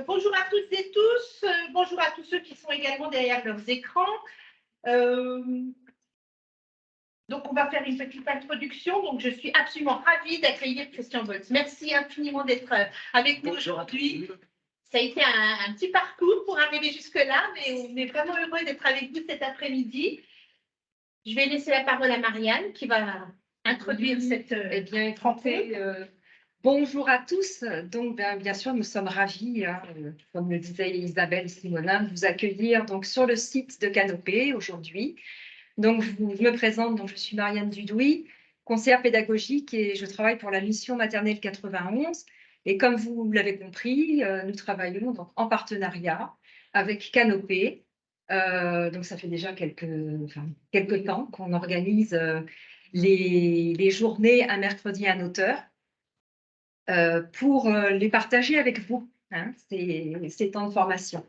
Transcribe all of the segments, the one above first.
Bonjour à toutes et tous, bonjour à tous ceux qui sont également derrière leurs écrans. Euh, donc, on va faire une petite introduction. Donc, je suis absolument ravie d'accueillir Christian Volz. Merci infiniment d'être avec nous aujourd'hui. Ça a été un petit parcours pour arriver jusque-là, mais on est vraiment heureux d'être avec vous cet après-midi. Je vais laisser la parole à Marianne qui va introduire cette rencontre. Bonjour à tous. Donc, bien sûr, nous sommes ravis, comme le disait Isabelle Simonin, de vous accueillir donc, sur le site de Canopé aujourd'hui. Donc, je me présente, donc, je suis Marianne Dudouis, conseillère pédagogique et je travaille pour la mission maternelle 91. Et comme vous l'avez compris, nous travaillons donc, en partenariat avec Canopé. Donc, ça fait déjà quelques temps qu'on organise les journées un mercredi un auteur. Pour les partager avec vous, ces temps de formation.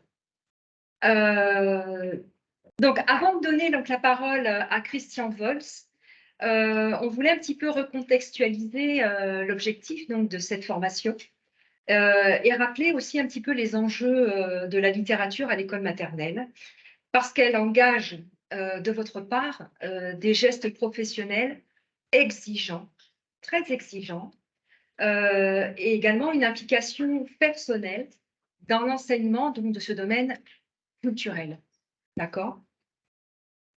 Donc, avant de donner donc, la parole à Christian Volz, on voulait un petit peu recontextualiser l'objectif de cette formation et rappeler aussi un petit peu les enjeux de la littérature à l'école maternelle, parce qu'elle engage de votre part des gestes professionnels exigeants, très exigeants, et également une implication personnelle dans l'enseignement de ce domaine culturel. D'accord?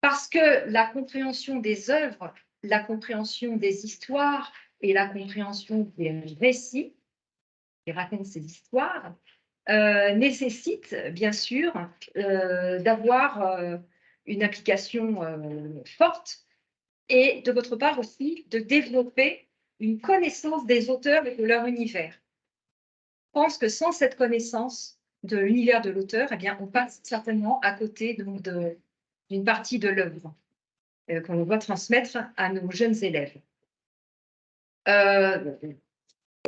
Parce que la compréhension des œuvres, la compréhension des histoires et la compréhension des récits qui racontent ces histoires nécessite bien sûr d'avoir une application forte et de votre part aussi de développer une connaissance des auteurs et de leur univers. Je pense que sans cette connaissance de l'univers de l'auteur, eh bien, on passe certainement à côté d'une partie de l'œuvre qu'on doit transmettre à nos jeunes élèves. Je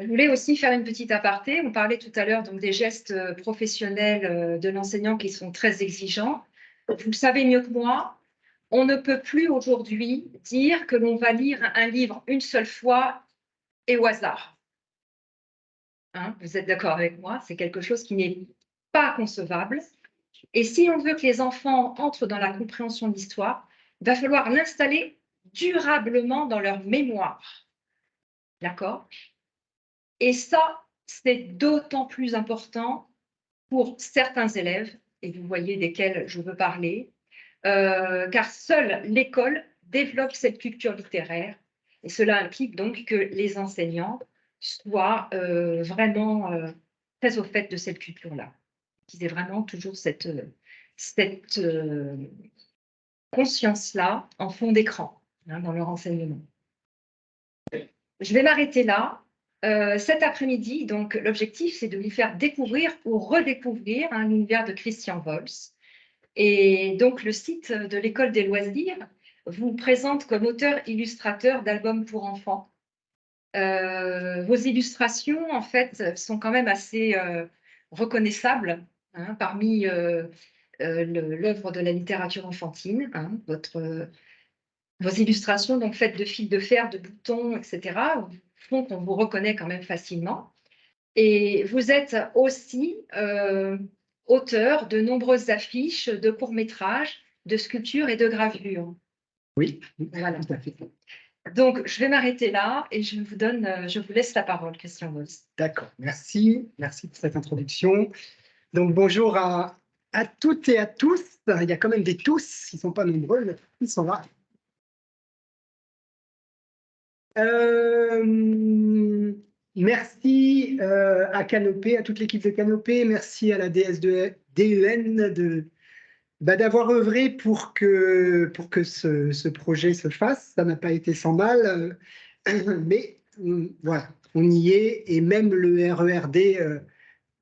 voulais aussi faire une petite aparté. On parlait tout à l'heure des gestes professionnels de l'enseignant qui sont très exigeants. Vous le savez mieux que moi, on ne peut plus aujourd'hui dire que l'on va lire un livre une seule fois et au hasard. Vous êtes d'accord avec moi, c'est quelque chose qui n'est pas concevable. Et si on veut que les enfants entrent dans la compréhension de l'histoire, il va falloir l'installer durablement dans leur mémoire. D'accord? Et ça, c'est d'autant plus important pour certains élèves, et vous voyez desquels je veux parler, car seule l'école développe cette culture littéraire, et cela implique donc que les enseignants soient vraiment très au fait de cette culture-là, qu'ils aient vraiment toujours cette conscience-là en fond d'écran dans leur enseignement. Je vais m'arrêter là. Cet après-midi, donc l'objectif, c'est de lui faire découvrir ou redécouvrir l'univers de Christian Volz. Et donc, le site de l'École des loisirs vous présente comme auteur-illustrateur d'albums pour enfants. Vos illustrations, en fait, sont quand même assez reconnaissables parmi l'œuvre de la littérature enfantine. Vos illustrations, donc faites de fils de fer, de boutons, etc., font qu'on vous reconnaît quand même facilement. Et vous êtes aussi auteur de nombreuses affiches, de courts-métrages, de sculptures et de gravures. Oui, voilà. Tout à fait. Donc, je vais m'arrêter là et je vous laisse la parole, Christian Volz. D'accord, merci pour cette introduction. Donc, bonjour à toutes et à tous. Il y a quand même des tous, ils ne sont pas nombreux, mais ils sont là. Merci à Canopé, à toute l'équipe de Canopé, merci à la DEN d'avoir œuvré pour que ce projet se fasse. Ça n'a pas été sans mal, mais voilà, on y est, et même le RERD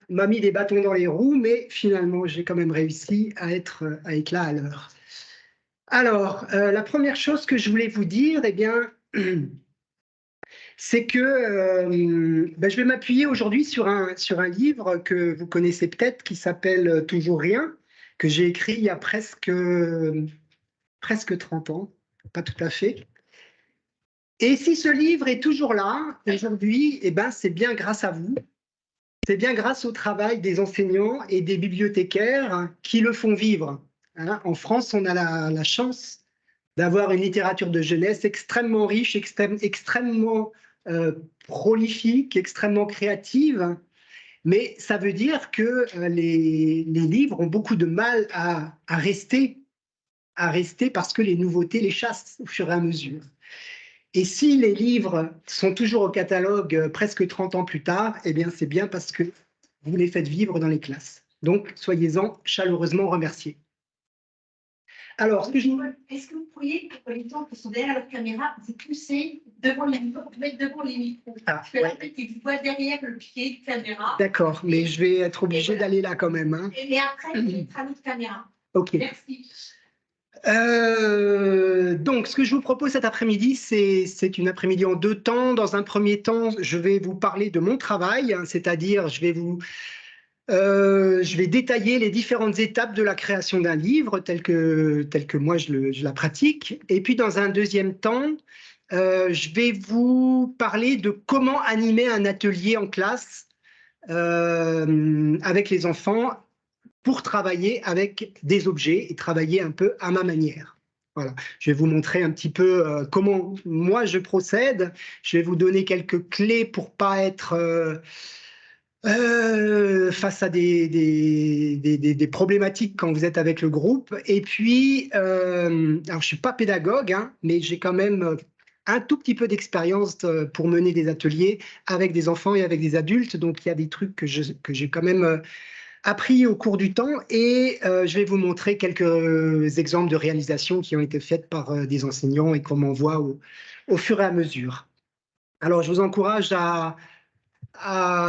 m'a mis des bâtons dans les roues, mais finalement, j'ai quand même réussi à être là à l'heure. Alors, la première chose que je voulais vous dire, eh bien, c'est que je vais m'appuyer aujourd'hui sur un livre que vous connaissez peut-être, qui s'appelle « Toujours rien », que j'ai écrit il y a presque 30 ans, pas tout à fait. Et si ce livre est toujours là aujourd'hui, eh ben, c'est bien grâce à vous c'est bien grâce au travail des enseignants et des bibliothécaires qui le font vivre. Hein. En France, on a la chance d'avoir une littérature de jeunesse extrêmement riche, extrêmement prolifique, extrêmement créative. Mais ça veut dire que les livres ont beaucoup de mal à rester parce que les nouveautés les chassent au fur et à mesure. Et si les livres sont toujours au catalogue presque 30 ans plus tard, eh bien c'est bien parce que vous les faites vivre dans les classes. Donc soyez-en chaleureusement remerciés. Alors, est-ce que vous pourriez, pour les gens qui sont derrière leur caméra, vous pousser devant les micros, mettre devant les micros? Parce que là, en fait, ils vous voient derrière le pied de caméra. D'accord, mais je vais être obligé d'aller là quand même. Hein. Et après, il mettra notre caméra. Ok. Merci. Donc, ce que je vous propose cet après-midi, c'est une après-midi en 2 temps. Dans un premier temps, je vais vous parler de mon travail, hein, c'est-à-dire je vais détailler les différentes étapes de la création d'un livre tel que moi je la pratique. Et puis, dans un deuxième temps, je vais vous parler de comment animer un atelier en classe avec les enfants pour travailler avec des objets et travailler un peu à ma manière. Voilà. Je vais vous montrer un petit peu comment moi je procède. Je vais vous donner quelques clés pour ne pas être face à des problématiques quand vous êtes avec le groupe. Et puis, alors je ne suis pas pédagogue, hein, mais j'ai quand même un tout petit peu d'expérience pour mener des ateliers avec des enfants et avec des adultes. Donc, il y a des trucs que j'ai quand même appris au cours du temps et je vais vous montrer quelques exemples de réalisations qui ont été faites par des enseignants et qu'on m'envoie au fur et à mesure. Alors, je vous encourage à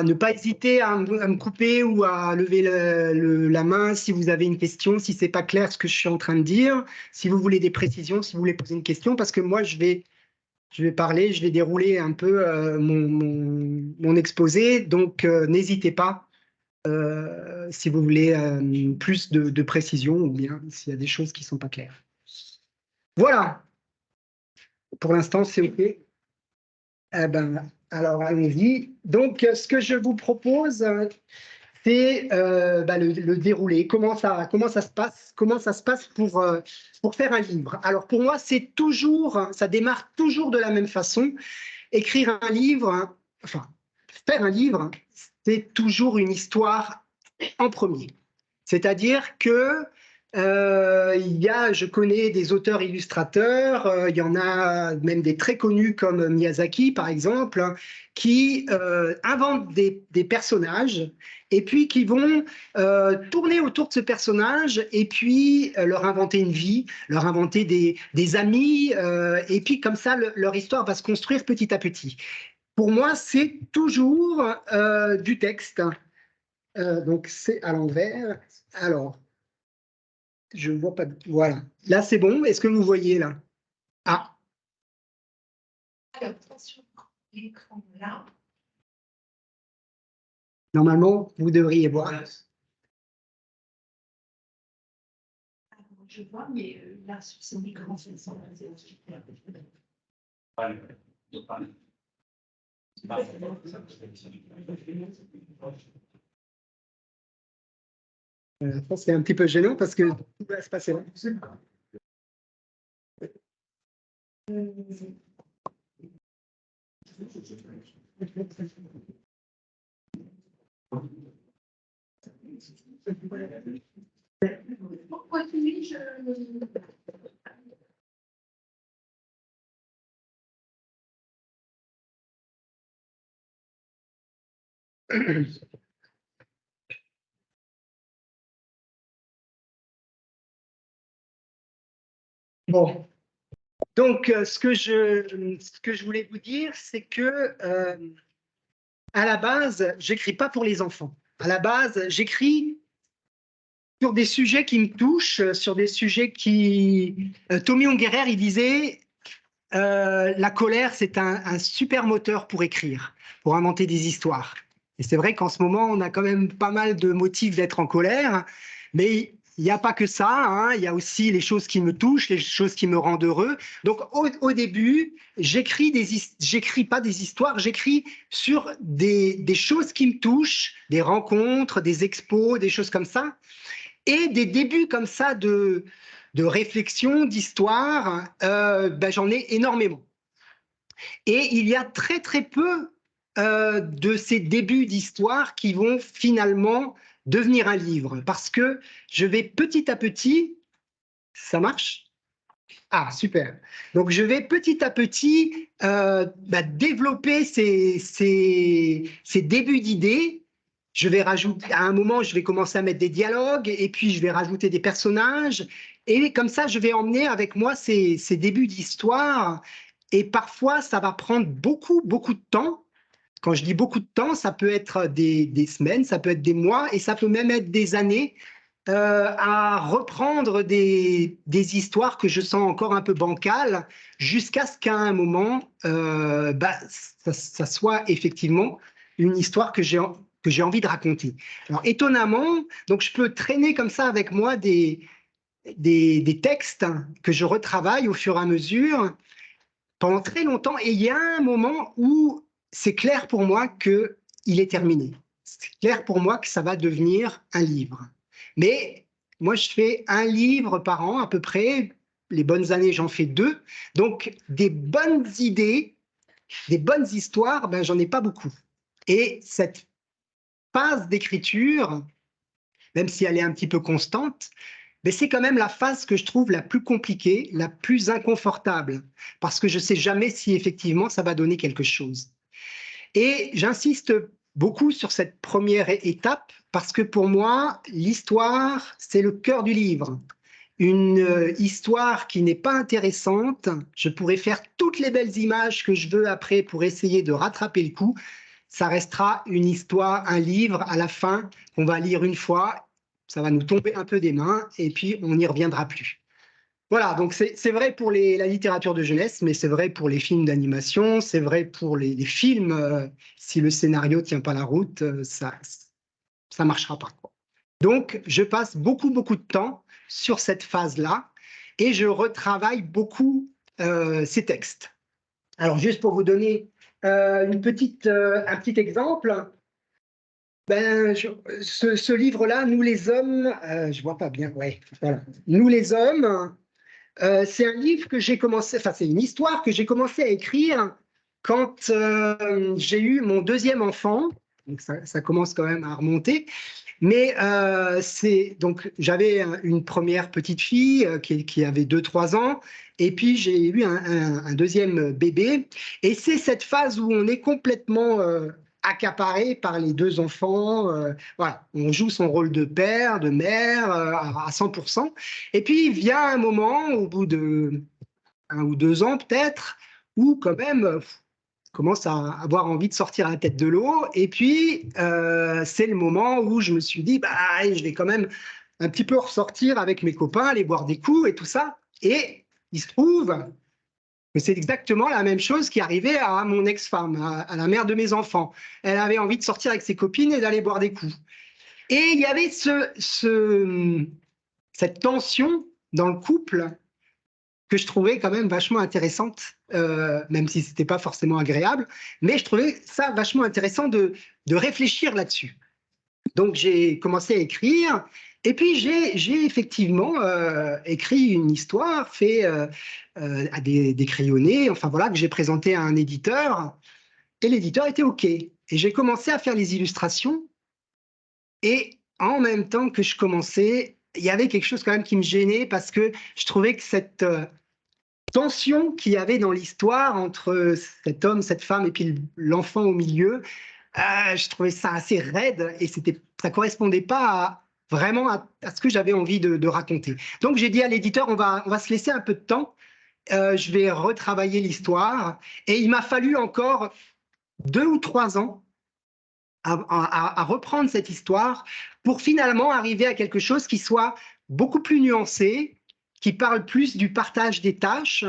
ne pas hésiter à me couper ou à lever la main si vous avez une question, si ce n'est pas clair ce que je suis en train de dire, si vous voulez des précisions, si vous voulez poser une question, parce que moi, je vais parler, je vais dérouler un peu mon exposé, donc n'hésitez pas si vous voulez plus de précision ou bien s'il y a des choses qui ne sont pas claires. Voilà. Pour l'instant, c'est OK. Eh ben, alors, allons-y. Donc, ce que je vous propose, c'est le déroulé. Comment ça se passe? Comment ça se passe pour faire un livre? Alors, pour moi, ça démarre toujours de la même façon. Écrire un livre, enfin, faire un livre, c'est toujours une histoire en premier. C'est-à-dire que je connais des auteurs illustrateurs, il y en a même des très connus comme Miyazaki, par exemple, qui inventent des personnages et puis qui vont tourner autour de ce personnage et puis leur inventer une vie, leur inventer des amis, et puis comme ça, leur histoire va se construire petit à petit. Pour moi, c'est toujours du texte. Donc, c'est à l'envers. Alors, je ne vois pas. Voilà. Là, c'est bon. Est-ce que vous voyez là? Ah. Alors, attention, l'écran là. Normalement, vous devriez voir. Alors, je vois, mais là, sur ce micro, c'est ça. C'est un petit peu gênant parce que tout va se passer là. Pourquoi suis-je Bon. Donc, ce que je voulais vous dire, c'est que à la base, j'écris pas pour les enfants. À la base, j'écris sur des sujets qui me touchent, sur des sujets qui... Tommy Ungerer, il disait la colère, c'est un super moteur pour écrire, pour inventer des histoires. Et c'est vrai qu'en ce moment, on a quand même pas mal de motifs d'être en colère, mais il n'y a pas que ça, hein, il y a aussi les choses qui me touchent, les choses qui me rendent heureux. Donc, au début, j'écris pas des histoires, j'écris sur des choses qui me touchent, des rencontres, des expos, des choses comme ça, et des débuts comme ça de réflexion, d'histoire, j'en ai énormément. Et il y a très, très peu de ces débuts d'histoire qui vont finalement devenir un livre, parce que je vais petit à petit, ça marche? Ah, super. Donc, je vais petit à petit développer ces débuts d'idées. Je vais rajouter, à un moment, je vais commencer à mettre des dialogues, et puis je vais rajouter des personnages, et comme ça, je vais emmener avec moi ces débuts d'histoire, et parfois, ça va prendre beaucoup, beaucoup de temps. Quand je dis beaucoup de temps, ça peut être des semaines, ça peut être des mois, et ça peut même être des années à reprendre des histoires que je sens encore un peu bancales, jusqu'à ce qu'à un moment, ça soit effectivement une histoire que j'ai envie de raconter. Alors, étonnamment, donc je peux traîner comme ça avec moi des textes que je retravaille au fur et à mesure pendant très longtemps, et il y a un moment où c'est clair pour moi qu'il est terminé. C'est clair pour moi que ça va devenir un livre. Mais moi, je fais un livre par an à peu près. Les bonnes années, j'en fais 2. Donc, des bonnes idées, des bonnes histoires, j'en ai pas beaucoup. Et cette phase d'écriture, même si elle est un petit peu constante, mais c'est quand même la phase que je trouve la plus compliquée, la plus inconfortable, parce que je ne sais jamais si effectivement ça va donner quelque chose. Et j'insiste beaucoup sur cette première étape, parce que pour moi, l'histoire, c'est le cœur du livre. Une histoire qui n'est pas intéressante, je pourrais faire toutes les belles images que je veux après pour essayer de rattraper le coup, ça restera une histoire, un livre à la fin qu'on va lire une fois, ça va nous tomber un peu des mains et puis on n'y reviendra plus. Voilà, donc c'est vrai pour la littérature de jeunesse, mais c'est vrai pour les films d'animation, c'est vrai pour les films. Si le scénario ne tient pas la route, ça ne marchera pas, quoi. Donc, je passe beaucoup, beaucoup de temps sur cette phase-là et je retravaille beaucoup ces textes. Alors, juste pour vous donner un petit exemple, ce livre-là, Nous les hommes, je vois pas bien, ouais, voilà. Nous les hommes, c'est un livre que j'ai commencé, enfin c'est une histoire que j'ai commencé à écrire quand j'ai eu mon deuxième enfant. Donc ça commence quand même à remonter. Mais donc j'avais une première petite fille qui avait 2-3 ans, et puis j'ai eu un deuxième bébé. Et c'est cette phase où on est complètement accaparé par les 2 enfants. Voilà, on joue son rôle de père, de mère à 100%. Et puis vient un moment, au bout de 1 ou 2 ans peut-être, où quand même commence à avoir envie de sortir la tête de l'eau. Et puis, c'est le moment où je me suis dit, je vais quand même un petit peu ressortir avec mes copains, aller boire des coups et tout ça. Et il se trouve que c'est exactement la même chose qui arrivait à mon ex-femme, à la mère de mes enfants. Elle avait envie de sortir avec ses copines et d'aller boire des coups. Et il y avait cette tension dans le couple que je trouvais quand même vachement intéressante, même si ce n'était pas forcément agréable, mais je trouvais ça vachement intéressant de réfléchir là-dessus. Donc j'ai commencé à écrire, et puis j'ai effectivement écrit une histoire, fait à des crayonnés, enfin voilà, que j'ai présenté à un éditeur, et l'éditeur était OK. Et j'ai commencé à faire les illustrations, et en même temps que je commençais, il y avait quelque chose quand même qui me gênait, parce que je trouvais que cette tension qu'il y avait dans l'histoire entre cet homme, cette femme et puis l'enfant au milieu, je trouvais ça assez raide et ça correspondait pas vraiment à ce que j'avais envie de raconter. Donc j'ai dit à l'éditeur, on va se laisser un peu de temps, je vais retravailler l'histoire, et il m'a fallu encore 2 ou 3 ans à reprendre cette histoire pour finalement arriver à quelque chose qui soit beaucoup plus nuancé, qui parle plus du partage des tâches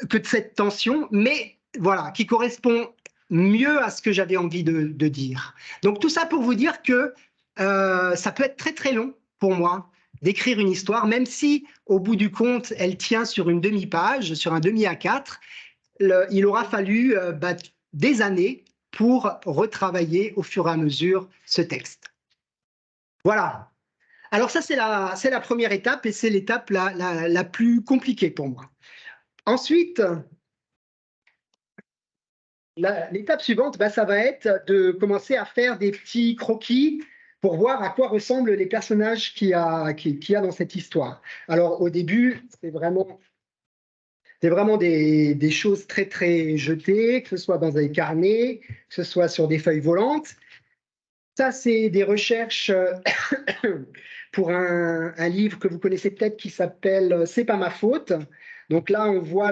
que de cette tension, mais voilà, qui correspond mieux à ce que j'avais envie de dire. Donc tout ça pour vous dire que ça peut être très très long pour moi d'écrire une histoire, même si au bout du compte, elle tient sur une demi-page, sur un demi A4, il aura fallu des années pour retravailler au fur et à mesure ce texte. Voilà. Alors ça, c'est la première étape et c'est l'étape la plus compliquée pour moi. Ensuite, l'étape suivante, ça va être de commencer à faire des petits croquis pour voir à quoi ressemblent les personnages qu'il y a dans cette histoire. Alors au début, c'est vraiment des choses très très jetées, que ce soit dans des carnets, que ce soit sur des feuilles volantes. Ça, c'est des recherches pour un livre que vous connaissez peut-être qui s'appelle « C'est pas ma faute ». Donc là, on voit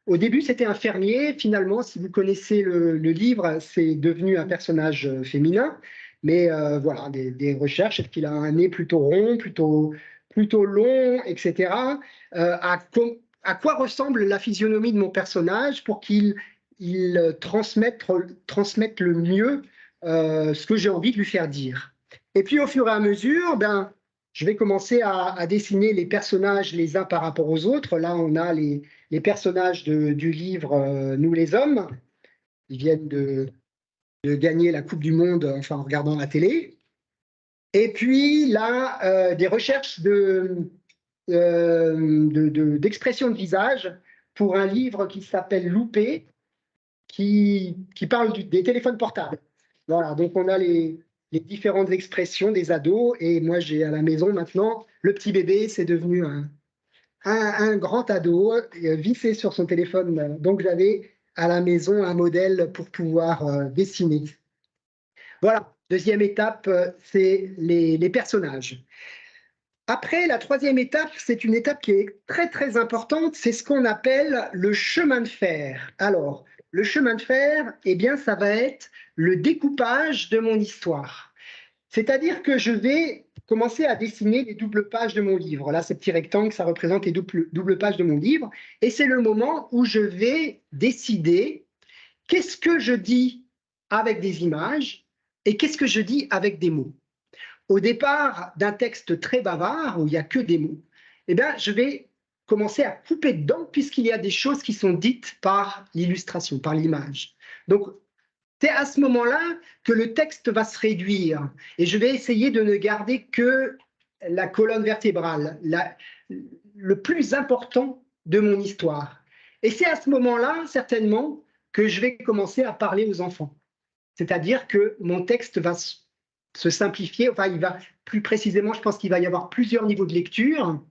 au début, c'était un fermier. Finalement, si vous connaissez le livre, c'est devenu un personnage féminin. Mais voilà, des recherches. Est-ce qu'il a un nez plutôt rond, plutôt long, etc. À quoi ressemble la physionomie de mon personnage pour qu'il transmette le mieux ce que j'ai envie de lui faire dire. Et puis, au fur et à mesure, je vais commencer à dessiner les personnages les uns par rapport aux autres. Là, on a les personnages du livre Nous les hommes. Ils viennent de gagner la Coupe du Monde en regardant la télé. Et puis, là, des recherches d'expression de visage pour un livre qui s'appelle Loupé, qui parle des téléphones portables. Voilà, donc on a les différentes expressions des ados, et moi j'ai à la maison maintenant, le petit bébé, c'est devenu un grand ado vissé sur son téléphone, donc j'avais à la maison un modèle pour pouvoir dessiner. Voilà, deuxième étape, c'est les personnages. Après, la troisième étape, c'est une étape qui est très très importante, c'est ce qu'on appelle le chemin de fer. Alors, le chemin de fer, eh bien, ça va être le découpage de mon histoire. C'est-à-dire que je vais commencer à dessiner les doubles pages de mon livre. Là, ces petits rectangles, ça représente les doubles pages de mon livre. Et c'est le moment où je vais décider qu'est-ce que je dis avec des images et qu'est-ce que je dis avec des mots. Au départ d'un texte très bavard, où il n'y a que des mots, eh bien, je vais commencer à couper dedans, puisqu'il y a des choses qui sont dites par l'illustration, par l'image. Donc, c'est à ce moment-là que le texte va se réduire, et je vais essayer de ne garder que la colonne vertébrale, le plus important de mon histoire. Et c'est à ce moment-là, certainement, que je vais commencer à parler aux enfants. C'est-à-dire que mon texte va se simplifier, il va plus précisément, je pense qu'il va y avoir plusieurs niveaux de lecture,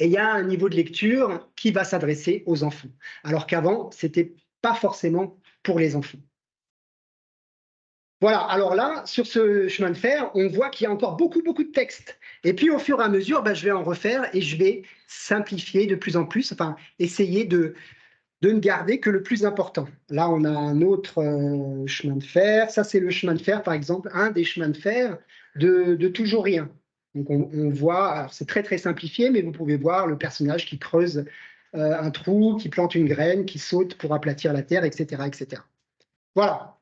et il y a un niveau de lecture qui va s'adresser aux enfants, alors qu'avant, ce n'était pas forcément pour les enfants. Voilà, alors là, sur ce chemin de fer, on voit qu'il y a encore beaucoup de textes. Et puis, au fur et à mesure, je vais en refaire et je vais simplifier de plus en plus, essayer de ne garder que le plus important. Là, on a un autre chemin de fer. Ça, c'est le chemin de fer, par exemple, un des chemins de fer de Toujours rien. Donc, on voit, c'est très, très simplifié, mais vous pouvez voir le personnage qui creuse un trou, qui plante une graine, qui saute pour aplatir la terre, etc., etc. Voilà.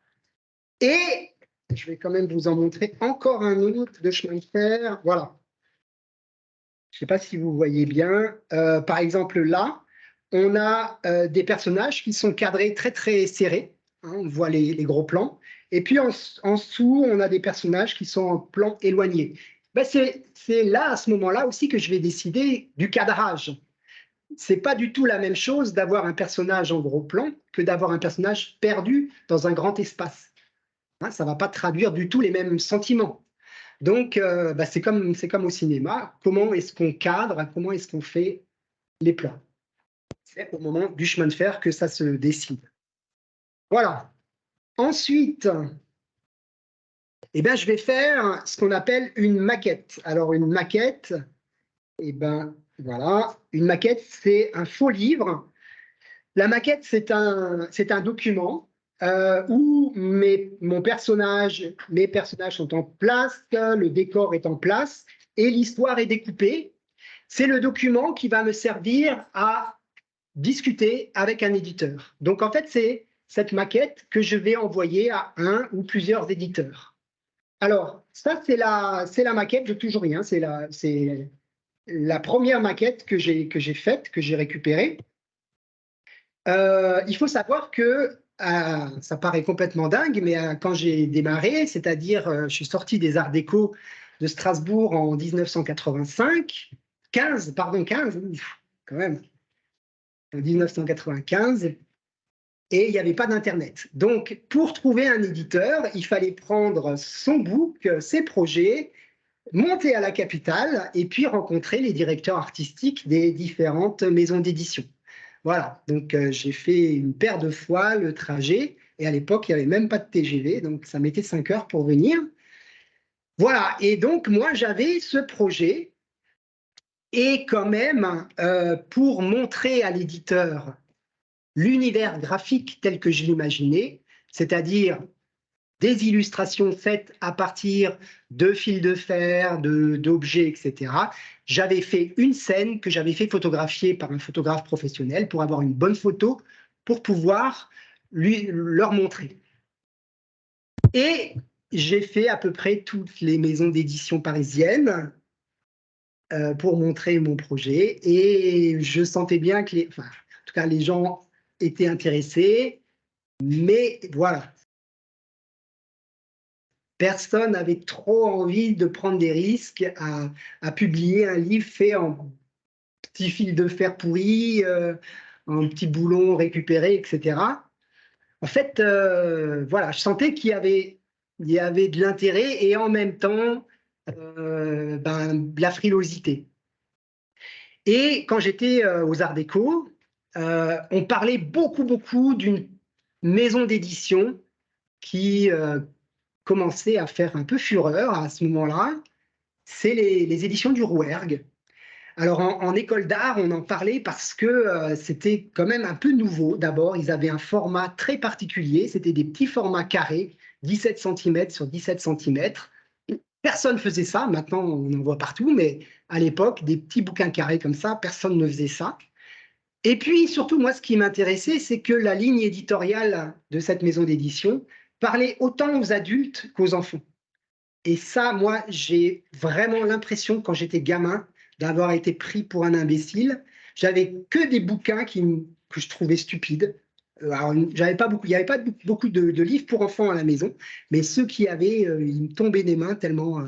Et je vais quand même vous en montrer encore un autre de chemin de fer. Voilà. Je ne sais pas si vous voyez bien. Par exemple, là, on a des personnages qui sont cadrés très, très serrés. Hein, on voit les gros plans. Et puis, en dessous, on a des personnages qui sont en plan éloigné. C'est là, à ce moment-là aussi, que je vais décider du cadrage. Ce n'est pas du tout la même chose d'avoir un personnage en gros plan que d'avoir un personnage perdu dans un grand espace. Hein, ça ne va pas traduire du tout les mêmes sentiments. Donc, c'est comme au cinéma. Comment est-ce qu'on cadre? Comment est-ce qu'on fait les plans? C'est au moment du chemin de fer que ça se décide. Voilà. Ensuite, je vais faire ce qu'on appelle une maquette. Alors, une maquette, voilà. Une maquette, c'est un faux livre. La maquette, c'est un document où mes personnages sont en place, le décor est en place et l'histoire est découpée. C'est le document qui va me servir à discuter avec un éditeur. Donc, en fait, c'est cette maquette que je vais envoyer à un ou plusieurs éditeurs. Alors, ça, c'est la maquette, je ne touche rien. C'est la première maquette que j'ai faite, que j'ai récupérée. Il faut savoir que, ça paraît complètement dingue, mais quand j'ai démarré, c'est-à-dire, je suis sorti des Arts Déco de Strasbourg en 1985, 15, quand même, en 1995, et il n'y avait pas d'Internet. Donc, pour trouver un éditeur, il fallait prendre son book, ses projets, monter à la capitale et puis rencontrer les directeurs artistiques des différentes maisons d'édition. Voilà, donc j'ai fait une paire de fois le trajet, et à l'époque, il n'y avait même pas de TGV, donc ça mettait 5 heures pour venir. Voilà, et donc moi, j'avais ce projet, et quand même, pour montrer à l'éditeur l'univers graphique tel que je l'imaginais, c'est-à-dire des illustrations faites à partir de fils de fer, d'objets, etc. J'avais fait une scène que j'avais fait photographier par un photographe professionnel pour avoir une bonne photo pour pouvoir leur montrer. Et j'ai fait à peu près toutes les maisons d'édition parisiennes pour montrer mon projet. Et je sentais bien que en tout cas, les gens étaient intéressés. Mais voilà, personne n'avait trop envie de prendre des risques à publier un livre fait en petits fils de fer pourris, en petits boulons récupérés, etc. En fait, voilà, je sentais qu'il y avait de l'intérêt et en même temps de la frilosité. Et quand j'étais aux Arts Déco, on parlait beaucoup d'une maison d'édition qui commençait à faire un peu fureur à ce moment-là, c'est les éditions du Rouergue. Alors en école d'art, on en parlait parce que c'était quand même un peu nouveau. D'abord, ils avaient un format très particulier, c'était des petits formats carrés, 17 cm sur 17 cm. Personne ne faisait ça, maintenant on en voit partout, mais à l'époque, des petits bouquins carrés comme ça, personne ne faisait ça. Et puis surtout, moi, ce qui m'intéressait, c'est que la ligne éditoriale de cette maison d'édition parlait autant aux adultes qu'aux enfants. Et ça, moi, j'ai vraiment l'impression, quand j'étais gamin, d'avoir été pris pour un imbécile. J'avais que des bouquins que je trouvais stupides. Alors, il n'y avait pas beaucoup de livres pour enfants à la maison, mais ceux qui y avaient, ils me tombaient des mains tellement.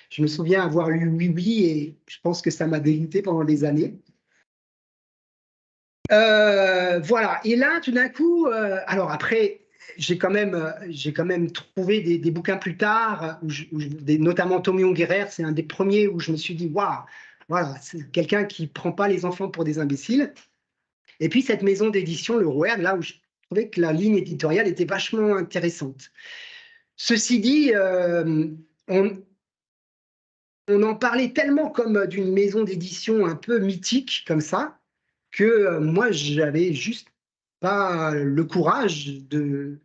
Je me souviens avoir lu Oui, oui, et je pense que ça m'a dégoûté pendant des années. Voilà. Et là, tout d'un coup, alors après, j'ai quand même trouvé des bouquins plus tard, notamment Tommy Ungerer, c'est un des premiers où je me suis dit, waouh, voilà, c'est quelqu'un qui prend pas les enfants pour des imbéciles. Et puis cette maison d'édition, le Rouergue, là où je trouvais que la ligne éditoriale était vachement intéressante. Ceci dit, on en parlait tellement comme d'une maison d'édition un peu mythique comme ça, que moi, j'avais juste pas le courage de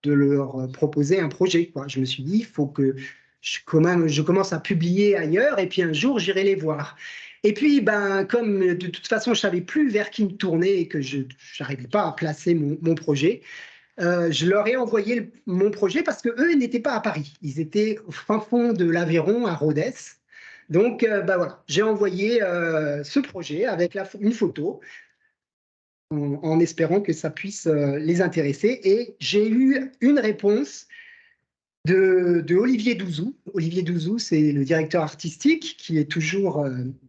leur proposer un projet, quoi. Je me suis dit, il faut que je commence à publier ailleurs et puis un jour, j'irai les voir. Et puis, comme de toute façon, je savais plus vers qui me tourner et que je n'arrivais pas à placer mon projet, je leur ai envoyé mon projet parce qu'eux n'étaient pas à Paris. Ils étaient au fin fond de l'Aveyron, à Rodez. Donc, voilà, j'ai envoyé ce projet avec une photo en espérant que ça puisse les intéresser. Et j'ai eu une réponse de Olivier Douzou. Olivier Douzou, c'est le directeur artistique, qui est toujours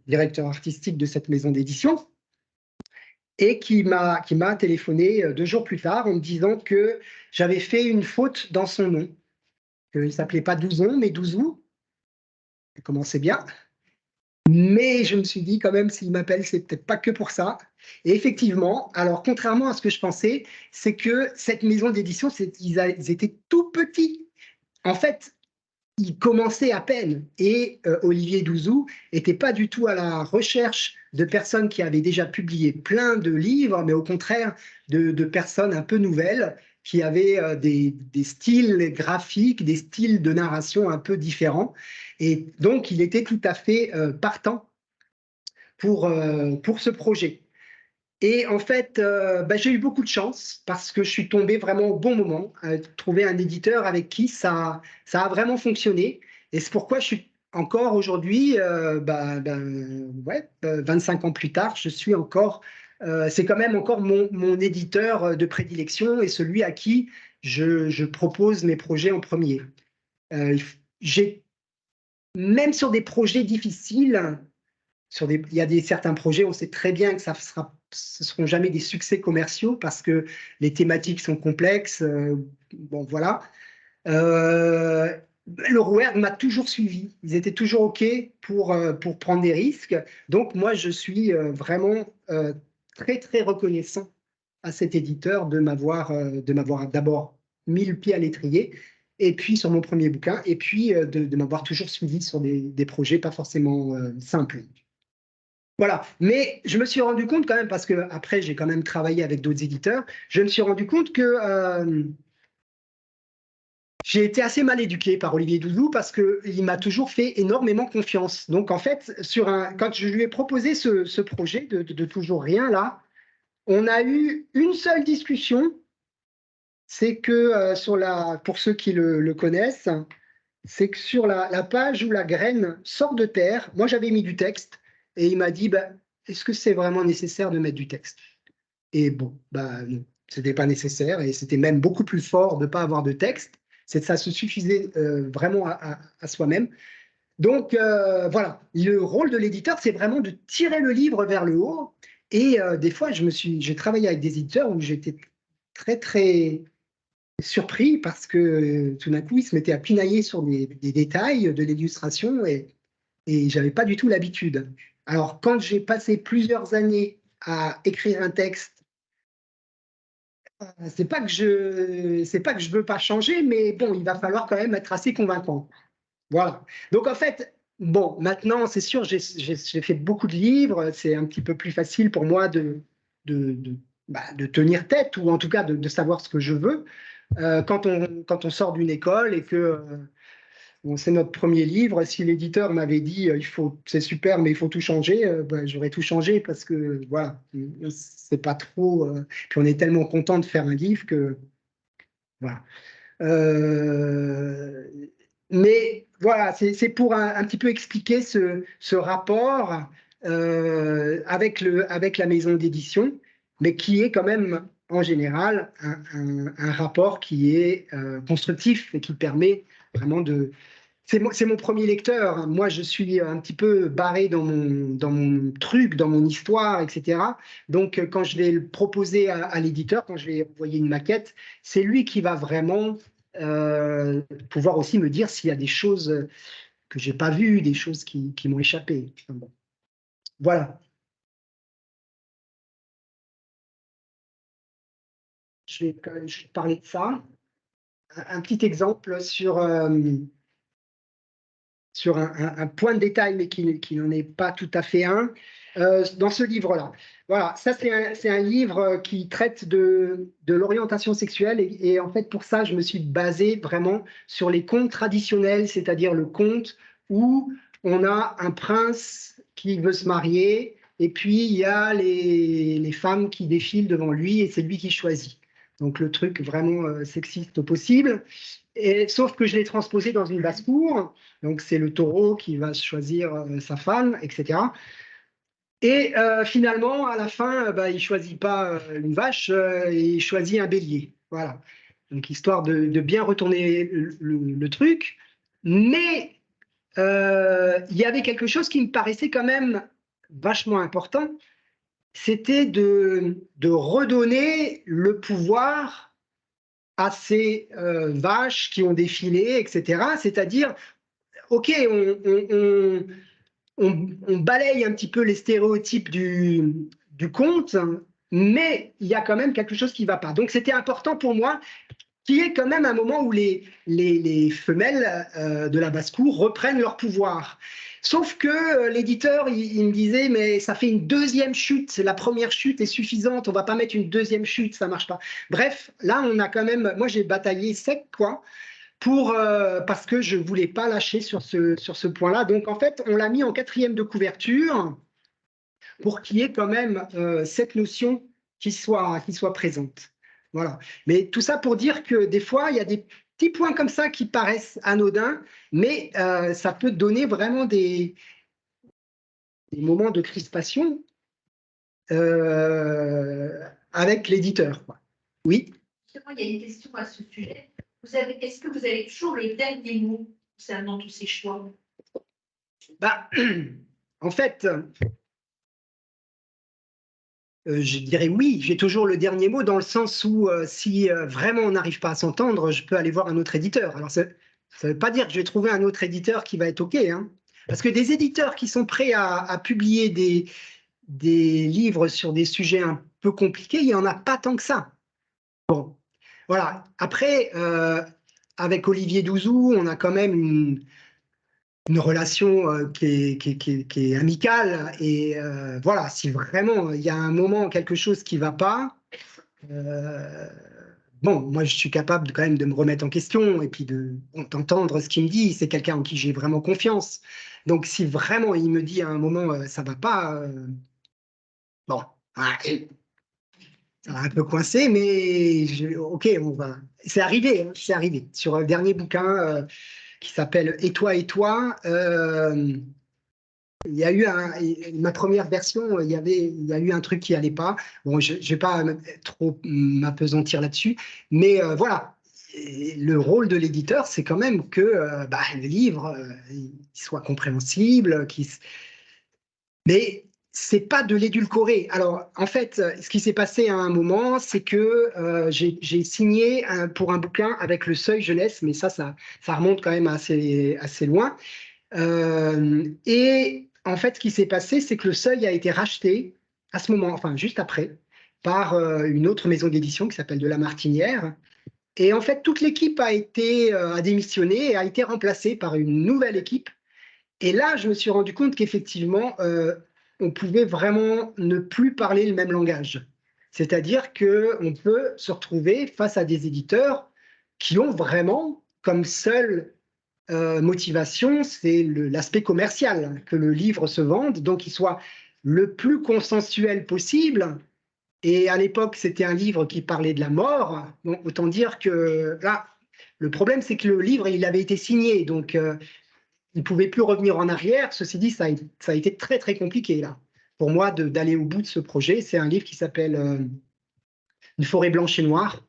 directeur artistique de cette maison d'édition, et qui m'a téléphoné 2 jours plus tard en me disant que j'avais fait une faute dans son nom, qu'il ne s'appelait pas Douzon, mais Douzou. Ça commençait bien. Mais je me suis dit quand même, s'il m'appelle, c'est peut-être pas que pour ça. Et effectivement, alors contrairement à ce que je pensais, c'est que cette maison d'édition, ils étaient tout petits. En fait, ils commençaient à peine. Et Olivier Douzou n'était pas du tout à la recherche de personnes qui avaient déjà publié plein de livres, mais au contraire de personnes un peu nouvelles qui avaient des styles graphiques, des styles de narration un peu différents. Et donc, il était tout à fait partant pour ce projet. Et en fait, j'ai eu beaucoup de chance parce que je suis tombé vraiment au bon moment, trouver un éditeur avec qui ça a vraiment fonctionné. Et c'est pourquoi je suis encore aujourd'hui, 25 ans plus tard, je suis encore, c'est quand même encore mon éditeur de prédilection et celui à qui je propose mes projets en premier. Même sur des projets difficiles, il y a certains projets, on sait très bien que ce ne seront jamais des succès commerciaux parce que les thématiques sont complexes. Bon, voilà. Le ROER m'a toujours suivi. Ils étaient toujours OK pour prendre des risques. Donc, moi, je suis vraiment très, très reconnaissant à cet éditeur de m'avoir d'abord mis le pied à l'étrier, et puis sur mon premier bouquin, et puis de m'avoir toujours suivi sur des projets pas forcément simples. Voilà, mais je me suis rendu compte quand même, parce que après j'ai quand même travaillé avec d'autres éditeurs, je me suis rendu compte que j'ai été assez mal éduqué par Olivier Doudou parce qu'il m'a toujours fait énormément confiance. Donc en fait, quand je lui ai proposé ce projet de Toujours Rien, là, on a eu une seule discussion, c'est que pour ceux qui le connaissent, c'est que sur la page où la graine sort de terre, moi j'avais mis du texte, et il m'a dit, est-ce que c'est vraiment nécessaire de mettre du texte? Et bon, non, c'était pas nécessaire, et c'était même beaucoup plus fort de ne pas avoir de texte. Ça se suffisait vraiment à soi-même. Donc voilà, le rôle de l'éditeur, c'est vraiment de tirer le livre vers le haut. Et des fois, j'ai travaillé avec des éditeurs où j'étais très très surpris parce que tout d'un coup, ils se mettaient à pinailler sur des détails de l'illustration, et j'avais pas du tout l'habitude. Alors, quand j'ai passé plusieurs années à écrire un texte, c'est pas que je veux pas changer, mais bon, il va falloir quand même être assez convaincant. Voilà. Donc en fait, bon, maintenant, c'est sûr, j'ai fait beaucoup de livres, c'est un petit peu plus facile pour moi de tenir tête, ou en tout cas de savoir ce que je veux. Quand on sort d'une école et que bon, c'est notre premier livre, si l'éditeur m'avait dit c'est super, mais il faut tout changer, j'aurais tout changé parce que voilà, c'est pas trop. Puis on est tellement content de faire un livre que voilà. Euh, mais voilà, c'est pour un petit peu expliquer ce rapport avec la maison d'édition, mais qui est quand même en général un rapport qui est constructif et qui permet vraiment de. C'est mon premier lecteur, hein. Moi, je suis un petit peu barré dans mon truc, dans mon histoire, etc. Donc, quand je vais le proposer à l'éditeur, quand je vais envoyer une maquette, c'est lui qui va vraiment pouvoir aussi me dire s'il y a des choses que j'ai pas vues, des choses qui m'ont échappé. Enfin, bon. Voilà. Je vais quand même parler de ça. Un petit exemple sur un point de détail, mais qui n'en est pas tout à fait un, dans ce livre-là. Voilà, ça c'est un livre qui traite de l'orientation sexuelle, et en fait pour ça je me suis basé vraiment sur les contes traditionnels, c'est-à-dire le conte où on a un prince qui veut se marier, et puis il y a les femmes qui défilent devant lui et c'est lui qui choisit. Donc le truc vraiment sexiste au possible. Sauf que je l'ai transposé dans une basse-cour, donc c'est le taureau qui va choisir sa femme, etc. Et finalement, à la fin, il ne choisit pas une vache, il choisit un bélier. Voilà. Donc histoire de bien retourner le truc. Mais il y avait quelque chose qui me paraissait quand même vachement important, c'était de redonner le pouvoir à ces vaches qui ont défilé, etc. C'est-à-dire, OK, on balaye un petit peu les stéréotypes du conte, mais il y a quand même quelque chose qui ne va pas. Donc, c'était important pour moi qu'il y ait quand même un moment où les femelles de la basse-cour reprennent leur pouvoir. Sauf que l'éditeur, il me disait, mais ça fait une deuxième chute, la première chute est suffisante, on ne va pas mettre une deuxième chute, ça ne marche pas. Bref, là, on a quand même, moi j'ai bataillé sec, quoi, parce que je ne voulais pas lâcher sur ce point-là. Donc en fait, on l'a mis en 4e de couverture pour qu'il y ait quand même cette notion qui soit présente. Voilà. Mais tout ça pour dire que des fois, il y a des petits points comme ça qui paraissent anodins, mais ça peut donner vraiment des moments de crispation avec l'éditeur. Oui. Justement, il y a une question à ce sujet. Est-ce que vous avez toujours le dernier mot concernant tous ces choix? Bah, en fait, je dirais oui, j'ai toujours le dernier mot dans le sens où si vraiment on n'arrive pas à s'entendre, je peux aller voir un autre éditeur. Alors, ça ne veut pas dire que je vais trouver un autre éditeur qui va être OK, hein, parce que des éditeurs qui sont prêts à publier des livres sur des sujets un peu compliqués, il n'y en a pas tant que ça. Bon, voilà. Après, avec Olivier Douzou, on a quand même une relation qui est amicale. Et voilà, si vraiment il y a un moment, quelque chose qui ne va pas, bon, moi je suis capable quand même de me remettre en question et puis d'entendre ce qu'il me dit. C'est quelqu'un en qui j'ai vraiment confiance. Donc si vraiment il me dit à un moment ça ne va pas, bon, ça va un peu coincé, mais ok, on va. C'est arrivé, hein, c'est arrivé. Sur le dernier bouquin qui s'appelle Et toi, il y a eu ma première version, il y a eu un truc qui allait pas. Bon, je vais pas trop m'apesantir là-dessus, mais voilà. Et le rôle de l'éditeur, c'est quand même que le livre il soit compréhensible, mais c'est pas de l'édulcorer. Alors, en fait, ce qui s'est passé à un moment, c'est que j'ai signé pour un bouquin avec le Seuil Jeunesse, mais ça remonte quand même assez loin. Et en fait, ce qui s'est passé, c'est que le Seuil a été racheté à ce moment, enfin juste après, par une autre maison d'édition qui s'appelle de la Martinière. Et en fait, toute l'équipe a démissionné et a été remplacée par une nouvelle équipe. Et là, je me suis rendu compte qu'effectivement, on pouvait vraiment ne plus parler le même langage. C'est-à-dire qu'on peut se retrouver face à des éditeurs qui ont vraiment comme seule motivation, c'est l'aspect commercial, que le livre se vende, donc qu'il soit le plus consensuel possible. Et à l'époque, c'était un livre qui parlait de la mort. Donc, autant dire que là, le problème, c'est que le livre, il avait été signé, donc il ne pouvait plus revenir en arrière. Ceci dit, ça a été très, très compliqué, là, pour moi, d'aller au bout de ce projet. C'est un livre qui s'appelle Une forêt blanche et noire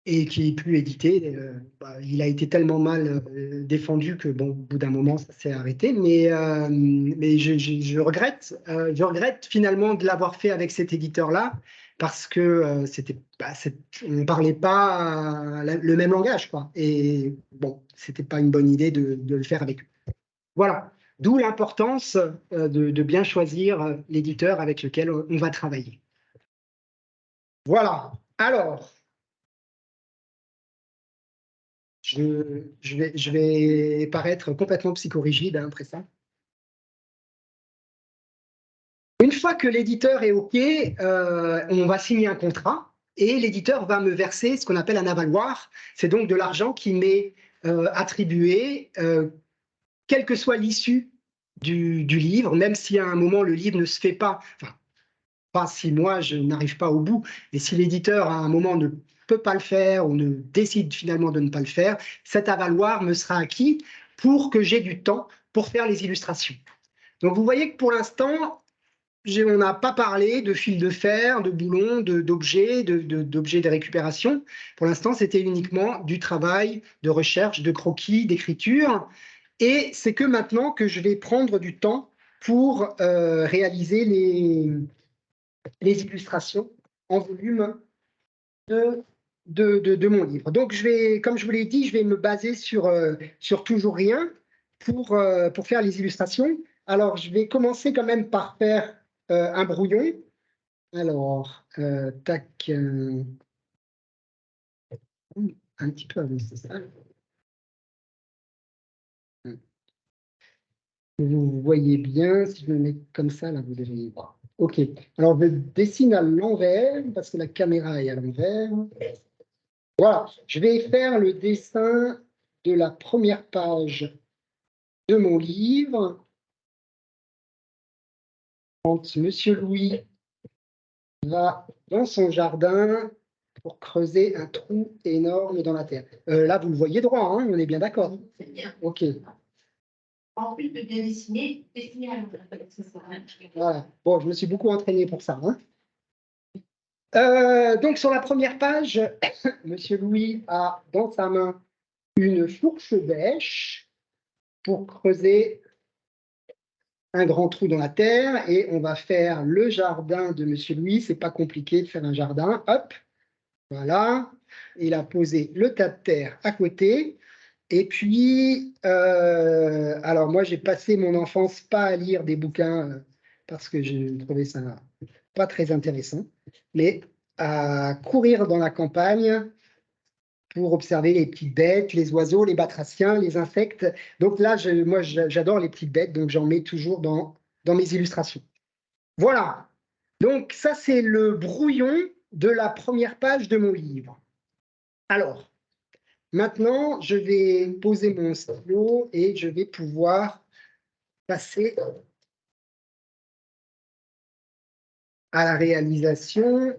et qui n'est plus édité. Il a été tellement mal défendu que, bon, au bout d'un moment, ça s'est arrêté. Mais je regrette finalement de l'avoir fait avec cet éditeur-là parce que on ne parlait pas le même langage, quoi. Et bon, c'était pas une bonne idée de le faire avec eux. Voilà. D'où l'importance de bien choisir l'éditeur avec lequel on va travailler. Voilà. Alors, je vais paraître complètement psychorigide après ça. Une fois que l'éditeur est OK, on va signer un contrat et l'éditeur va me verser ce qu'on appelle un avaloir. C'est donc de l'argent qui m'est attribué, quelle que soit l'issue du livre, même si à un moment le livre ne se fait pas, enfin, pas si moi je n'arrive pas au bout, et si l'éditeur à un moment ne peut pas le faire ou ne décide finalement de ne pas le faire, cet avaloir me sera acquis pour que j'ai du temps pour faire les illustrations. Donc vous voyez que pour l'instant, on n'a pas parlé de fil de fer, de boulons, d'objets, d'objets de récupération. Pour l'instant, c'était uniquement du travail de recherche, de croquis, d'écriture. Et c'est que maintenant que je vais prendre du temps pour réaliser les illustrations en volume de mon livre. Donc, comme je vous l'ai dit, je vais me baser sur toujours rien pour faire les illustrations. Alors, je vais commencer quand même par faire un brouillon. Alors, tac, un petit peu avancé ça. Vous voyez bien, si je me mets comme ça, là, vous devriez voir. OK. Alors, je dessine à l'envers, parce que la caméra est à l'envers. Voilà. Je vais faire le dessin de la première page de mon livre. Quand Monsieur Louis va dans son jardin pour creuser un trou énorme dans la terre. Là, vous le voyez droit, hein, on est bien d'accord. C'est bien. OK. En plus de bien dessiner, dessiner à l'envers. Voilà. Bon, je me suis beaucoup entraîné pour ça, hein. Donc, sur la première page, Monsieur Louis a dans sa main une fourche bêche pour creuser un grand trou dans la terre et on va faire le jardin de Monsieur Louis. C'est pas compliqué de faire un jardin. Hop, voilà. Il a posé le tas de terre à côté. Et puis, alors moi, j'ai passé mon enfance pas à lire des bouquins parce que je trouvais ça pas très intéressant, mais à courir dans la campagne pour observer les petites bêtes, les oiseaux, les batraciens, les insectes. Donc là, moi, j'adore les petites bêtes, donc j'en mets toujours dans mes illustrations. Voilà. Donc ça, c'est le brouillon de la première page de mon livre. Alors, maintenant, je vais poser mon stylo et je vais pouvoir passer à la réalisation.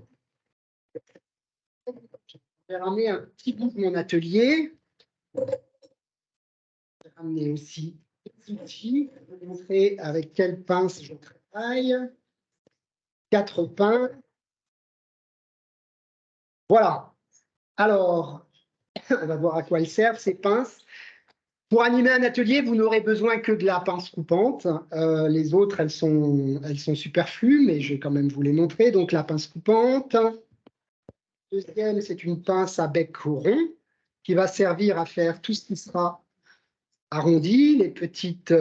Je vais ramener un petit bout de mon atelier. Je vais ramener aussi des outils. Je vais vous montrer avec quelle pince je travaille. 4 pinces. Voilà. Alors, on va voir à quoi elles servent, ces pinces. Pour animer un atelier, vous n'aurez besoin que de la pince coupante. Les autres, elles sont superflues, mais je vais quand même vous les montrer. Donc, la pince coupante. Deuxième, c'est une pince à bec rond qui va servir à faire tout ce qui sera arrondi, les petites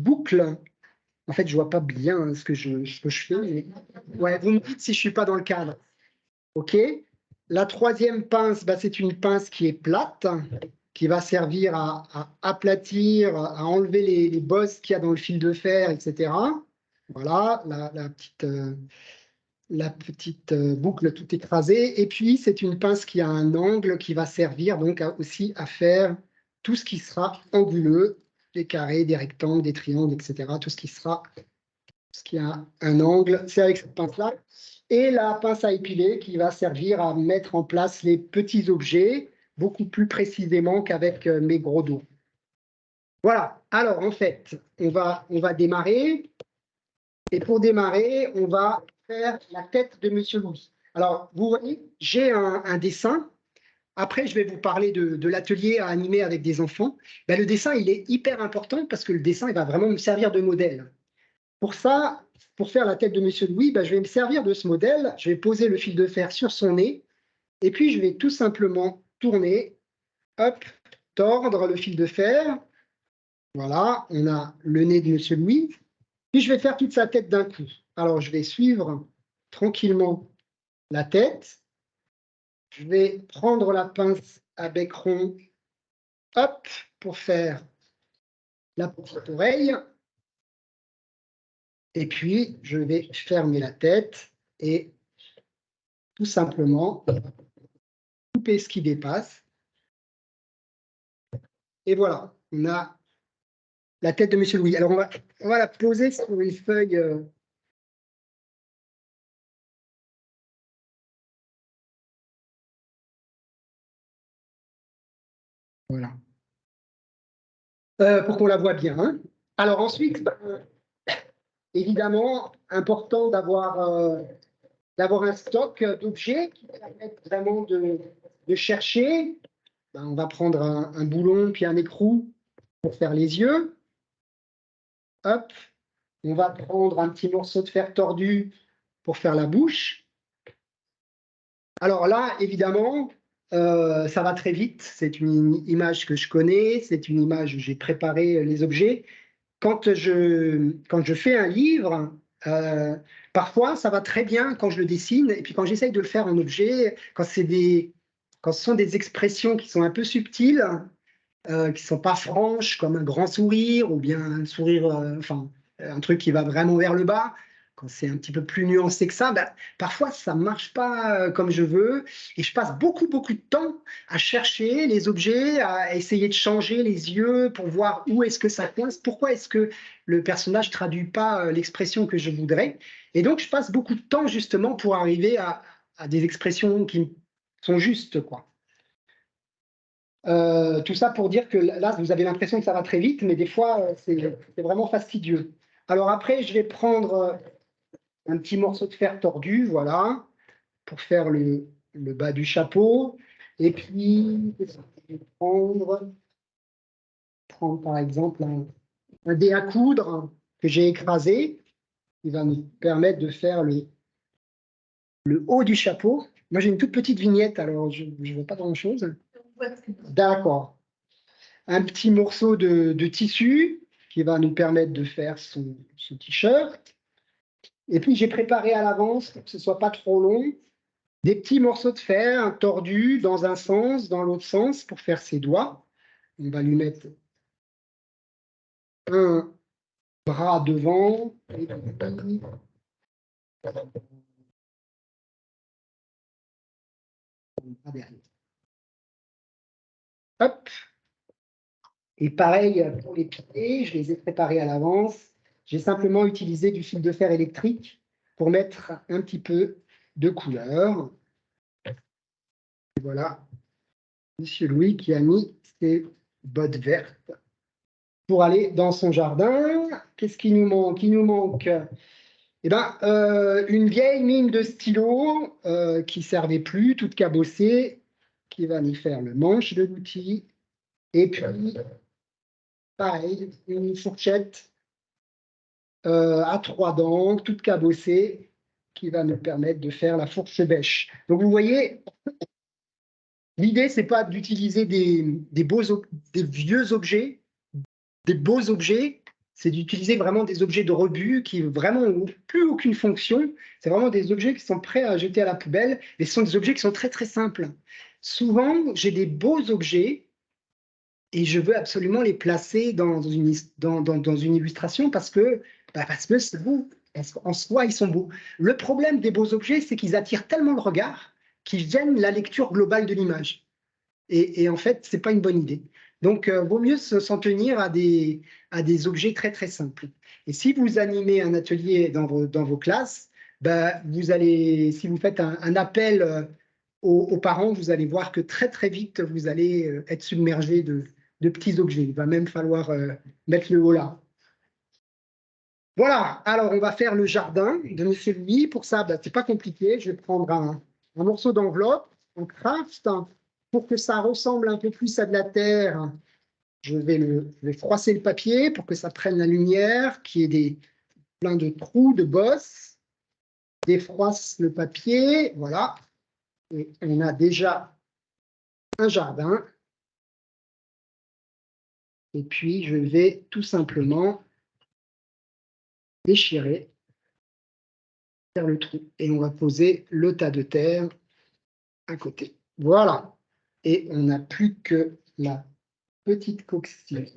boucles. En fait, je ne vois pas bien ce que je fais. Mais... Ouais, vous me dites si je ne suis pas dans le cadre. OK. La troisième pince, c'est une pince qui est plate, qui va servir à aplatir, à enlever les bosses qu'il y a dans le fil de fer, etc. Voilà, la petite boucle tout écrasée. Et puis, c'est une pince qui a un angle qui va servir donc aussi à faire tout ce qui sera anguleux, des carrés, des rectangles, des triangles, etc. Tout ce qui a un angle, c'est avec cette pince-là. Et la pince à épiler qui va servir à mettre en place les petits objets beaucoup plus précisément qu'avec mes gros dos. Voilà, alors en fait, on va démarrer. Et pour démarrer, on va faire la tête de Monsieur Louis. Alors, vous voyez, j'ai un dessin. Après, je vais vous parler de l'atelier à animer avec des enfants. Le dessin, il est hyper important parce que le dessin, il va vraiment me servir de modèle. Pour ça, pour faire la tête de Monsieur Louis, je vais me servir de ce modèle. Je vais poser le fil de fer sur son nez. Et puis, je vais tout simplement tourner, hop, tordre le fil de fer. Voilà, on a le nez de Monsieur Louis. Puis, je vais faire toute sa tête d'un coup. Alors, je vais suivre tranquillement la tête. Je vais prendre la pince à bec rond, hop, pour faire la petite oreille. Et puis, je vais fermer la tête et tout simplement couper ce qui dépasse. Et voilà, on a la tête de Monsieur Louis. Alors, on va la poser sur une feuille. Voilà. Pour qu'on la voit bien. Hein. Alors ensuite, évidemment, important d'avoir un stock d'objets qui permettent vraiment de chercher. On va prendre un boulon puis un écrou pour faire les yeux. Hop, on va prendre un petit morceau de fer tordu pour faire la bouche. Alors là, évidemment, ça va très vite. C'est une image que je connais, c'est une image où j'ai préparé les objets. Quand je fais un livre, parfois ça va très bien quand je le dessine, et puis quand j'essaye de le faire en objet, quand ce sont des expressions qui sont un peu subtiles, qui ne sont pas franches, comme un grand sourire, ou bien un sourire, un truc qui va vraiment vers le bas, quand c'est un petit peu plus nuancé que ça, ben, parfois ça ne marche pas comme je veux. Et je passe beaucoup, beaucoup de temps à chercher les objets, à essayer de changer les yeux pour voir où est-ce que ça coince, pourquoi est-ce que le personnage ne traduit pas l'expression que je voudrais. Et donc, je passe beaucoup de temps justement pour arriver à des expressions qui sont justes, quoi. Tout ça pour dire que là, vous avez l'impression que ça va très vite, mais des fois, c'est vraiment fastidieux. Alors après, je vais prendre un petit morceau de fer tordu, voilà, pour faire le bas du chapeau. Et puis, je vais prendre par exemple un dé à coudre que j'ai écrasé, qui va nous permettre de faire le haut du chapeau. Moi, j'ai une toute petite vignette, alors je ne vois pas grand-chose. D'accord. Un petit morceau de tissu qui va nous permettre de faire son t-shirt. Et puis, j'ai préparé à l'avance, pour que ce ne soit pas trop long, des petits morceaux de fer tordus dans un sens, dans l'autre sens, pour faire ses doigts. On va lui mettre un bras devant et puis derrière. Hop. Et pareil pour les pieds, je les ai préparés à l'avance. J'ai simplement utilisé du fil de fer électrique pour mettre un petit peu de couleur. Et voilà, Monsieur Louis qui a mis ses bottes vertes pour aller dans son jardin. Qu'est-ce qui nous manque? Il nous manque eh ben, une vieille mine de stylo qui ne servait plus, toute cabossée, qui va nous faire le manche de l'outil. Et puis, pareil, une fourchette à 3 dents, toute cabossée, qui va nous permettre de faire la fourche bêche. Donc, vous voyez, l'idée, ce n'est pas d'utiliser des vieux objets, des beaux objets, c'est d'utiliser vraiment des objets de rebut qui vraiment n'ont plus aucune fonction. C'est vraiment des objets qui sont prêts à jeter à la poubelle, mais ce sont des objets qui sont très, très simples. Souvent, j'ai des beaux objets et je veux absolument les placer dans une illustration parce que c'est beau. En soi, ils sont beaux. Le problème des beaux objets, c'est qu'ils attirent tellement le regard qu'ils gênent la lecture globale de l'image. Et en fait, ce n'est pas une bonne idée. Donc, vaut mieux s'en tenir à des objets très, très simples. Et si vous animez un atelier dans vos classes, vous allez, si vous faites un appel aux parents, vous allez voir que très, très vite, vous allez être submergé de petits objets. Il va même falloir mettre le haut là. Voilà, alors on va faire le jardin de Monsieur Louis. Pour ça, c'est pas compliqué. Je vais prendre un morceau d'enveloppe, en craft. Pour que ça ressemble un peu plus à de la terre, je vais froisser le papier pour que ça prenne la lumière, qu'il y ait plein de trous, de bosses. Défroisse le papier, voilà. Et on a déjà un jardin. Et puis, je vais tout simplement déchirer, faire le trou. Et on va poser le tas de terre à côté. Voilà. Et on n'a plus que la petite coccinelle.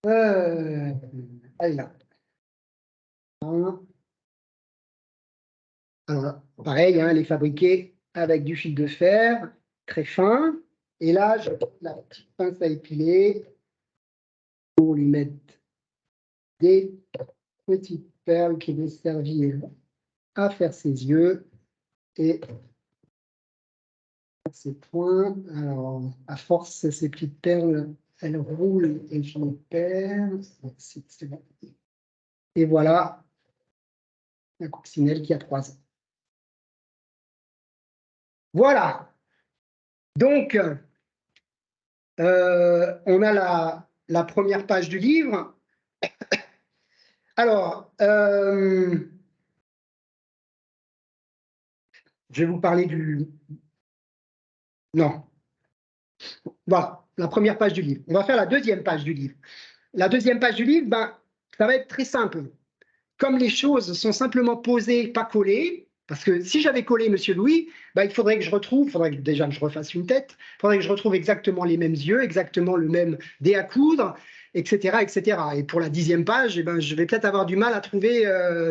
Elle est là. Alors, pareil, hein, elle est fabriquée avec du fil de fer très fin. Et là, j'ai la petite pince à épiler pour lui mettre des petites perles qui vont servir à faire ses yeux et ses points. Alors, à force, ces petites perles, elles roulent et je les perds. C'est bon. Et voilà la coccinelle qui a 3 ans. Voilà. Donc, on a la première page du livre. Alors, je vais vous parler du... Non. Voilà, la première page du livre. On va faire la deuxième page du livre. La deuxième page du livre, ça va être très simple. Comme les choses sont simplement posées, pas collées, parce que si j'avais collé Monsieur Louis, il faudrait que je retrouve, déjà que je refasse une tête, il faudrait que je retrouve exactement les mêmes yeux, exactement le même dé à coudre, etc., etc. Et pour la 10e page, eh ben, je vais peut-être avoir du mal à trouver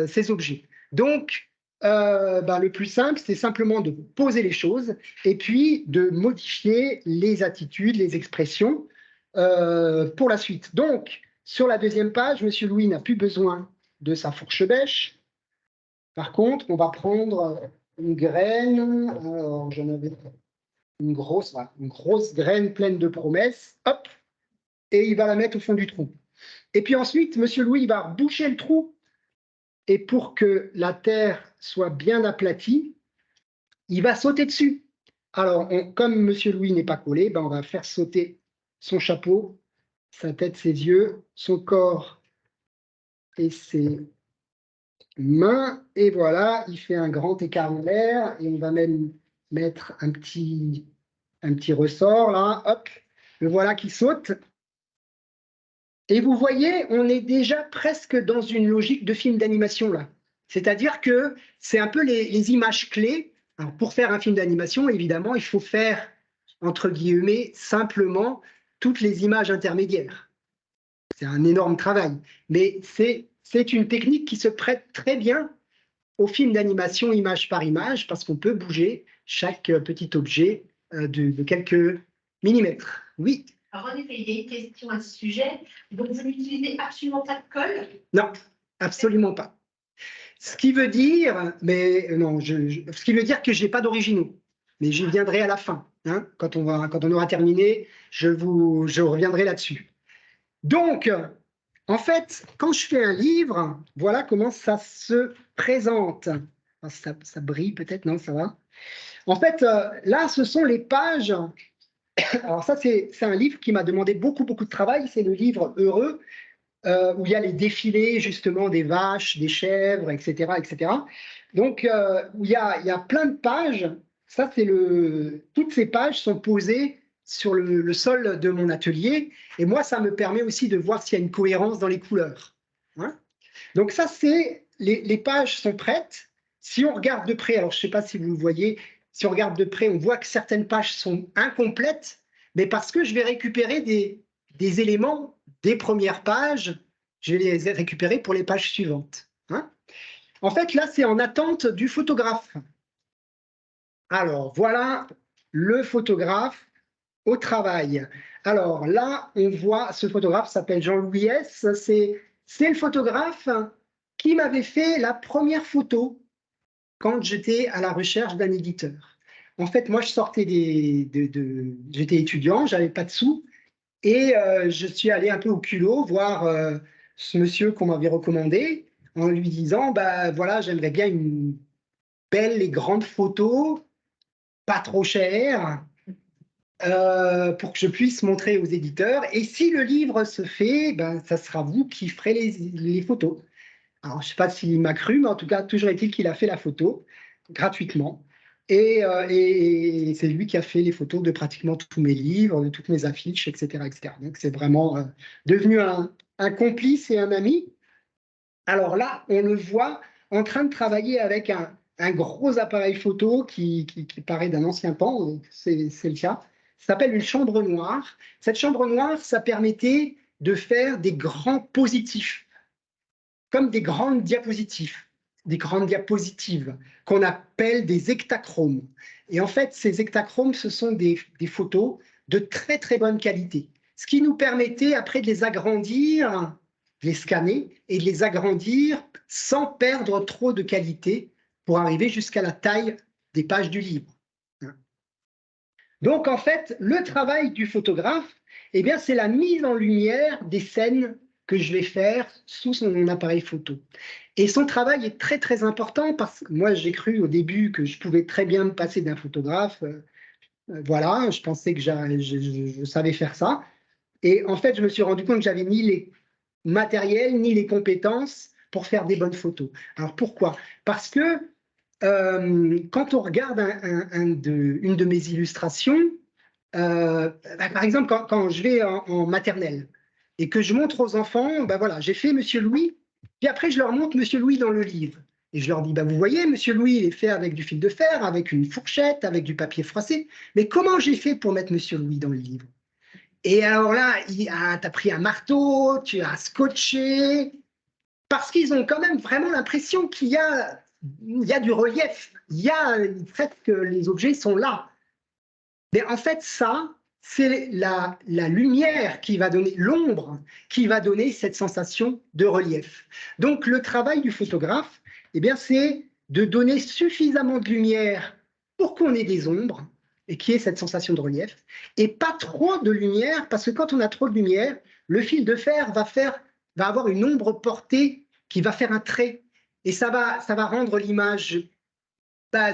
ces objets. Donc, le plus simple, c'est simplement de poser les choses et puis de modifier les attitudes, les expressions pour la suite. Donc, sur la 2e page, M. Louis n'a plus besoin de sa fourche bêche. Par contre, on va prendre une graine. Alors, j'en avais une grosse graine pleine de promesses. Hop, et il va la mettre au fond du trou. Et puis ensuite, M. Louis va boucher le trou. Et pour que la terre soit bien aplatie, il va sauter dessus. Alors, comme M. Louis n'est pas collé, on va faire sauter son chapeau, sa tête, ses yeux, son corps et ses mains. Et voilà, il fait un grand écart en l'air. Et on va même mettre un petit ressort là. Hop, le voilà qui saute. Et vous voyez, on est déjà presque dans une logique de film d'animation là. C'est-à-dire que c'est un peu les images clés. Alors, pour faire un film d'animation, évidemment, il faut faire, entre guillemets, simplement toutes les images intermédiaires. C'est un énorme travail. Mais c'est une technique qui se prête très bien au film d'animation image par image parce qu'on peut bouger chaque petit objet de quelques millimètres. Oui. Alors, en effet, il y a une question à ce sujet. Donc, vous n'utilisez absolument pas de colle? Non, absolument pas. Ce qui veut dire, ce qui veut dire que je n'ai pas d'originaux, mais j'y reviendrai à la fin. Hein, quand on aura terminé, je reviendrai là-dessus. Donc, en fait, quand je fais un livre, voilà comment ça se présente. Ça brille peut-être, non, ça va. En fait, là, ce sont les pages. Alors ça, c'est un livre qui m'a demandé beaucoup de travail. C'est le livre Heureux, où il y a les défilés justement des vaches, des chèvres, etc., etc. Donc, où il y a plein de pages. Ça, toutes ces pages sont posées sur le sol de mon atelier. Et moi, ça me permet aussi de voir s'il y a une cohérence dans les couleurs. Hein? Donc ça, les pages sont prêtes. Si on regarde de près, alors je ne sais pas si vous le voyez, si on regarde de près, on voit que certaines pages sont incomplètes, mais parce que je vais récupérer des éléments des premières pages, je vais les récupérer pour les pages suivantes. Hein? En fait, là, c'est en attente du photographe. Alors, voilà le photographe au travail. Alors là, on voit, ce photographe s'appelle Jean-Louis S. C'est le photographe qui m'avait fait la première photo quand j'étais à la recherche d'un éditeur. En fait, moi, je sortais j'étais étudiant, j'avais pas de sous, et je suis allé un peu au culot voir ce monsieur qu'on m'avait recommandé en lui disant, voilà, j'aimerais bien une belle et grande photo, pas trop chère, pour que je puisse montrer aux éditeurs. Et si le livre se fait, ça sera vous qui ferez les photos. Alors, je ne sais pas s'il m'a cru, mais en tout cas, toujours est-il qu'il a fait la photo gratuitement. Et c'est lui qui a fait les photos de pratiquement tous mes livres, de toutes mes affiches, etc. etc. Donc, c'est vraiment devenu un complice et un ami. Alors là, on le voit en train de travailler avec un gros appareil photo qui paraît d'un ancien temps, c'est le cas. Ça s'appelle une chambre noire. Cette chambre noire, ça permettait de faire des grands positifs, comme des grandes diapositives qu'on appelle des hectachromes. Et en fait, ces hectachromes, ce sont des photos de très très bonne qualité, ce qui nous permettait après de les agrandir, de les scanner et de les agrandir sans perdre trop de qualité pour arriver jusqu'à la taille des pages du livre. Donc en fait, le travail du photographe, eh bien, c'est la mise en lumière des scènes que je vais faire sous son appareil photo. Et son travail est très très important parce que moi j'ai cru au début que je pouvais très bien me passer d'un photographe. Voilà, je pensais que je savais faire ça. Et en fait, je me suis rendu compte que j'avais ni les matériels ni les compétences pour faire des bonnes photos. Alors pourquoi? Parce que quand on regarde une de mes illustrations, par exemple, quand je vais en maternelle et que je montre aux enfants, voilà, j'ai fait Monsieur Louis, puis après je leur montre Monsieur Louis dans le livre. Et je leur dis, vous voyez, Monsieur Louis, il est fait avec du fil de fer, avec une fourchette, avec du papier froissé. Mais comment j'ai fait pour mettre Monsieur Louis dans le livre? Et alors là, tu as pris un marteau, tu as scotché, parce qu'ils ont quand même vraiment l'impression qu'il y a du relief, il y a le fait que les objets sont là. Mais en fait, ça, c'est la lumière qui va donner, l'ombre qui va donner cette sensation de relief. Donc, le travail du photographe, eh bien, c'est de donner suffisamment de lumière pour qu'on ait des ombres et qu'il y ait cette sensation de relief, et pas trop de lumière, parce que quand on a trop de lumière, le fil de fer va avoir une ombre portée qui va faire un trait, et ça va rendre l'image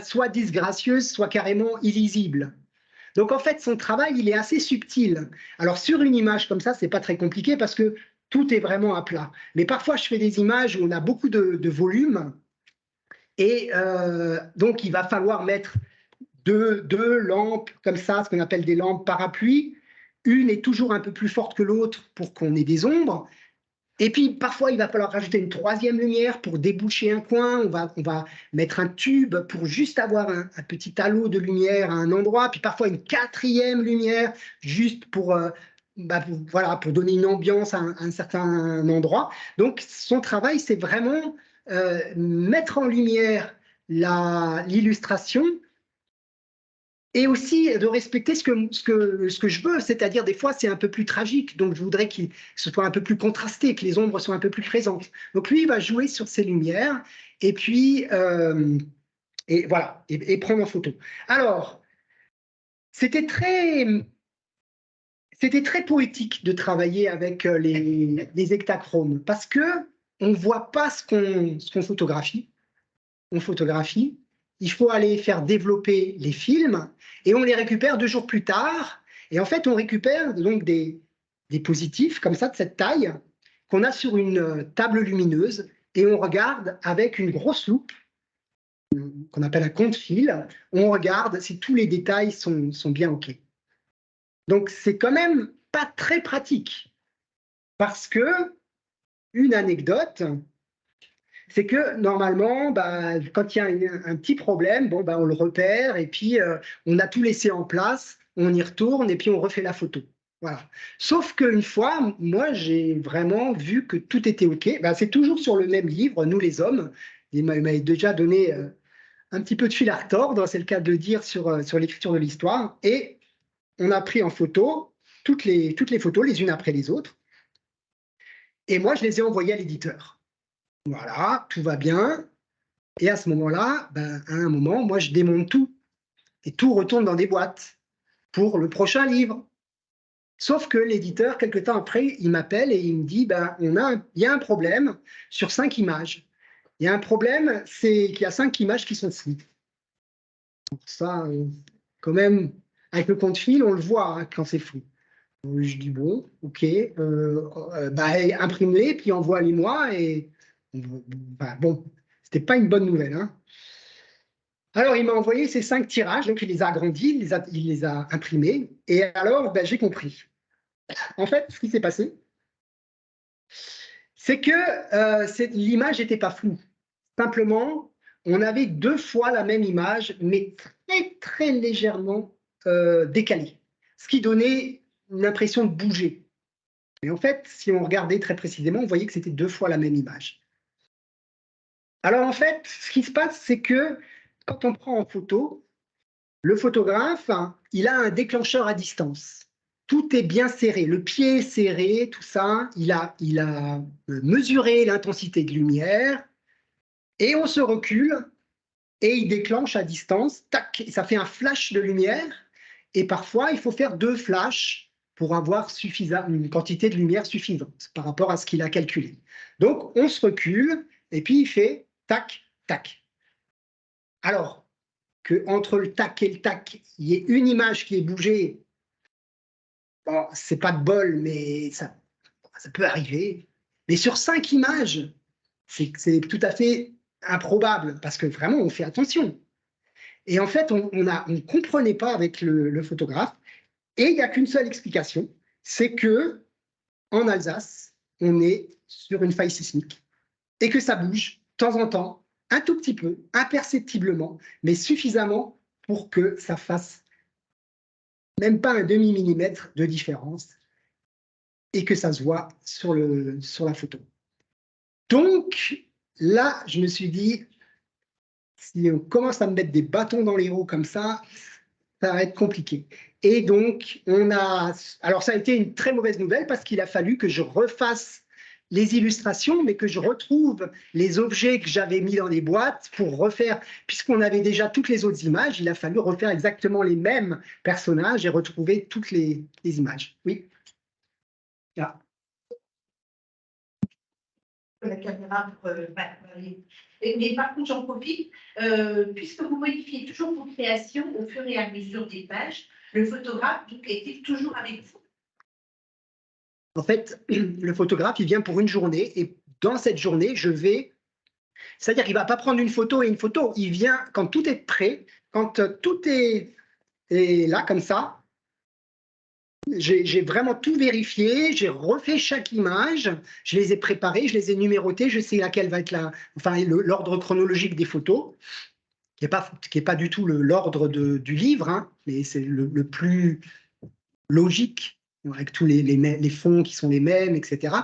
soit disgracieuse, soit carrément illisible. Donc, en fait, son travail, il est assez subtil. Alors, sur une image comme ça, ce n'est pas très compliqué parce que tout est vraiment à plat. Mais parfois, je fais des images où on a beaucoup de volume. Et donc, il va falloir mettre deux lampes comme ça, ce qu'on appelle des lampes parapluies. Une est toujours un peu plus forte que l'autre pour qu'on ait des ombres. Et puis, parfois, il va falloir rajouter une troisième lumière pour déboucher un coin. On va mettre un tube pour juste avoir un petit halo de lumière à un endroit. Puis parfois, une quatrième lumière juste pour donner une ambiance à un certain endroit. Donc, son travail, c'est vraiment mettre en lumière l'illustration, et aussi de respecter ce que je veux, c'est-à-dire des fois c'est un peu plus tragique, donc je voudrais que ce soit un peu plus contrasté, que les ombres soient un peu plus présentes. Donc lui, il va jouer sur ces lumières, et puis et voilà, et prendre en photo. Alors, c'était très poétique de travailler avec les hectachromes, parce que on ne voit pas ce qu'on photographie. On photographie, il faut aller faire développer les films, et on les récupère 2 jours plus tard. Et en fait, on récupère donc des positifs comme ça, de cette taille, qu'on a sur une table lumineuse, et on regarde avec une grosse loupe, qu'on appelle un compte-fil, on regarde si tous les détails sont bien OK. Donc, c'est quand même pas très pratique, parce que, une anecdote, c'est que normalement, quand il y a un petit problème, on le repère, et puis on a tout laissé en place, on y retourne et puis on refait la photo. Voilà. Sauf qu'une fois, moi, j'ai vraiment vu que tout était OK. C'est toujours sur le même livre, Nous les hommes. Il m'avait déjà donné un petit peu de fil à retordre, c'est le cas de le dire sur l'écriture de l'histoire. Et on a pris en photo toutes les photos, les unes après les autres. Et moi, je les ai envoyées à l'éditeur. Voilà, tout va bien. Et à ce moment-là, à un moment, moi, je démonte tout. Et tout retourne dans des boîtes pour le prochain livre. Sauf que l'éditeur, quelque temps après, il m'appelle et il me dit, il y a un problème sur 5 images. Il y a un problème, c'est qu'il y a 5 images qui sont floues. Ça, quand même, avec le compte-fil, on le voit hein, quand c'est flou. Je dis, bon, OK, imprime-les, puis envoie-les-moi. Et bon, c'était pas une bonne nouvelle. Hein. Alors, il m'a envoyé ces 5 tirages, donc il les a agrandis, il les a imprimés, et alors, j'ai compris. En fait, ce qui s'est passé, c'est que l'image n'était pas floue. Simplement, on avait 2 fois la même image, mais très, très légèrement décalée, ce qui donnait une impression de bouger. Mais en fait, si on regardait très précisément, on voyait que c'était 2 fois la même image. Alors, en fait, ce qui se passe, c'est que quand on prend en photo, le photographe, il a un déclencheur à distance. Tout est bien serré, le pied est serré, tout ça. Il a mesuré l'intensité de lumière, et on se recule, et il déclenche à distance, tac, et ça fait un flash de lumière, et parfois, il faut faire 2 flashs pour avoir une quantité de lumière suffisante par rapport à ce qu'il a calculé. Donc, on se recule, et puis il fait tac, tac. Alors, qu'entre le tac et le tac, il y ait une image qui est bougée, bon, c'est pas de bol, mais ça peut arriver. Mais sur 5 images, c'est tout à fait improbable, parce que vraiment, on fait attention. Et en fait, on ne comprenait pas avec le photographe, et il n'y a qu'une seule explication, c'est que en Alsace, on est sur une faille sismique, et que ça bouge de temps en temps, un tout petit peu, imperceptiblement, mais suffisamment pour que ça fasse même pas un demi-millimètre de différence. et que ça se voit sur la photo. Donc, là, je me suis dit, si on commence à me mettre des bâtons dans les roues comme ça va être compliqué. Et donc, alors ça a été une très mauvaise nouvelle parce qu'il a fallu que je refasse les illustrations, mais que je retrouve les objets que j'avais mis dans les boîtes pour refaire, puisqu'on avait déjà toutes les autres images, il a fallu refaire exactement les mêmes personnages et retrouver toutes les images. Oui. Là. La caméra pour parler. Mais par contre, j'en profite, puisque vous modifiez toujours vos créations au fur et à mesure des pages, le photographe donc, est-il toujours avec vous? En fait, le photographe, il vient pour une journée et dans cette journée, c'est-à-dire qu'il ne va pas prendre une photo et une photo, il vient quand tout est prêt, quand tout est là comme ça. J'ai vraiment tout vérifié, j'ai refait chaque image, je les ai préparées, je les ai numérotées, je sais laquelle va être l'ordre chronologique des photos, qui n'est pas du tout l'ordre du livre, hein, mais c'est le plus logique, avec tous les fonds qui sont les mêmes, etc.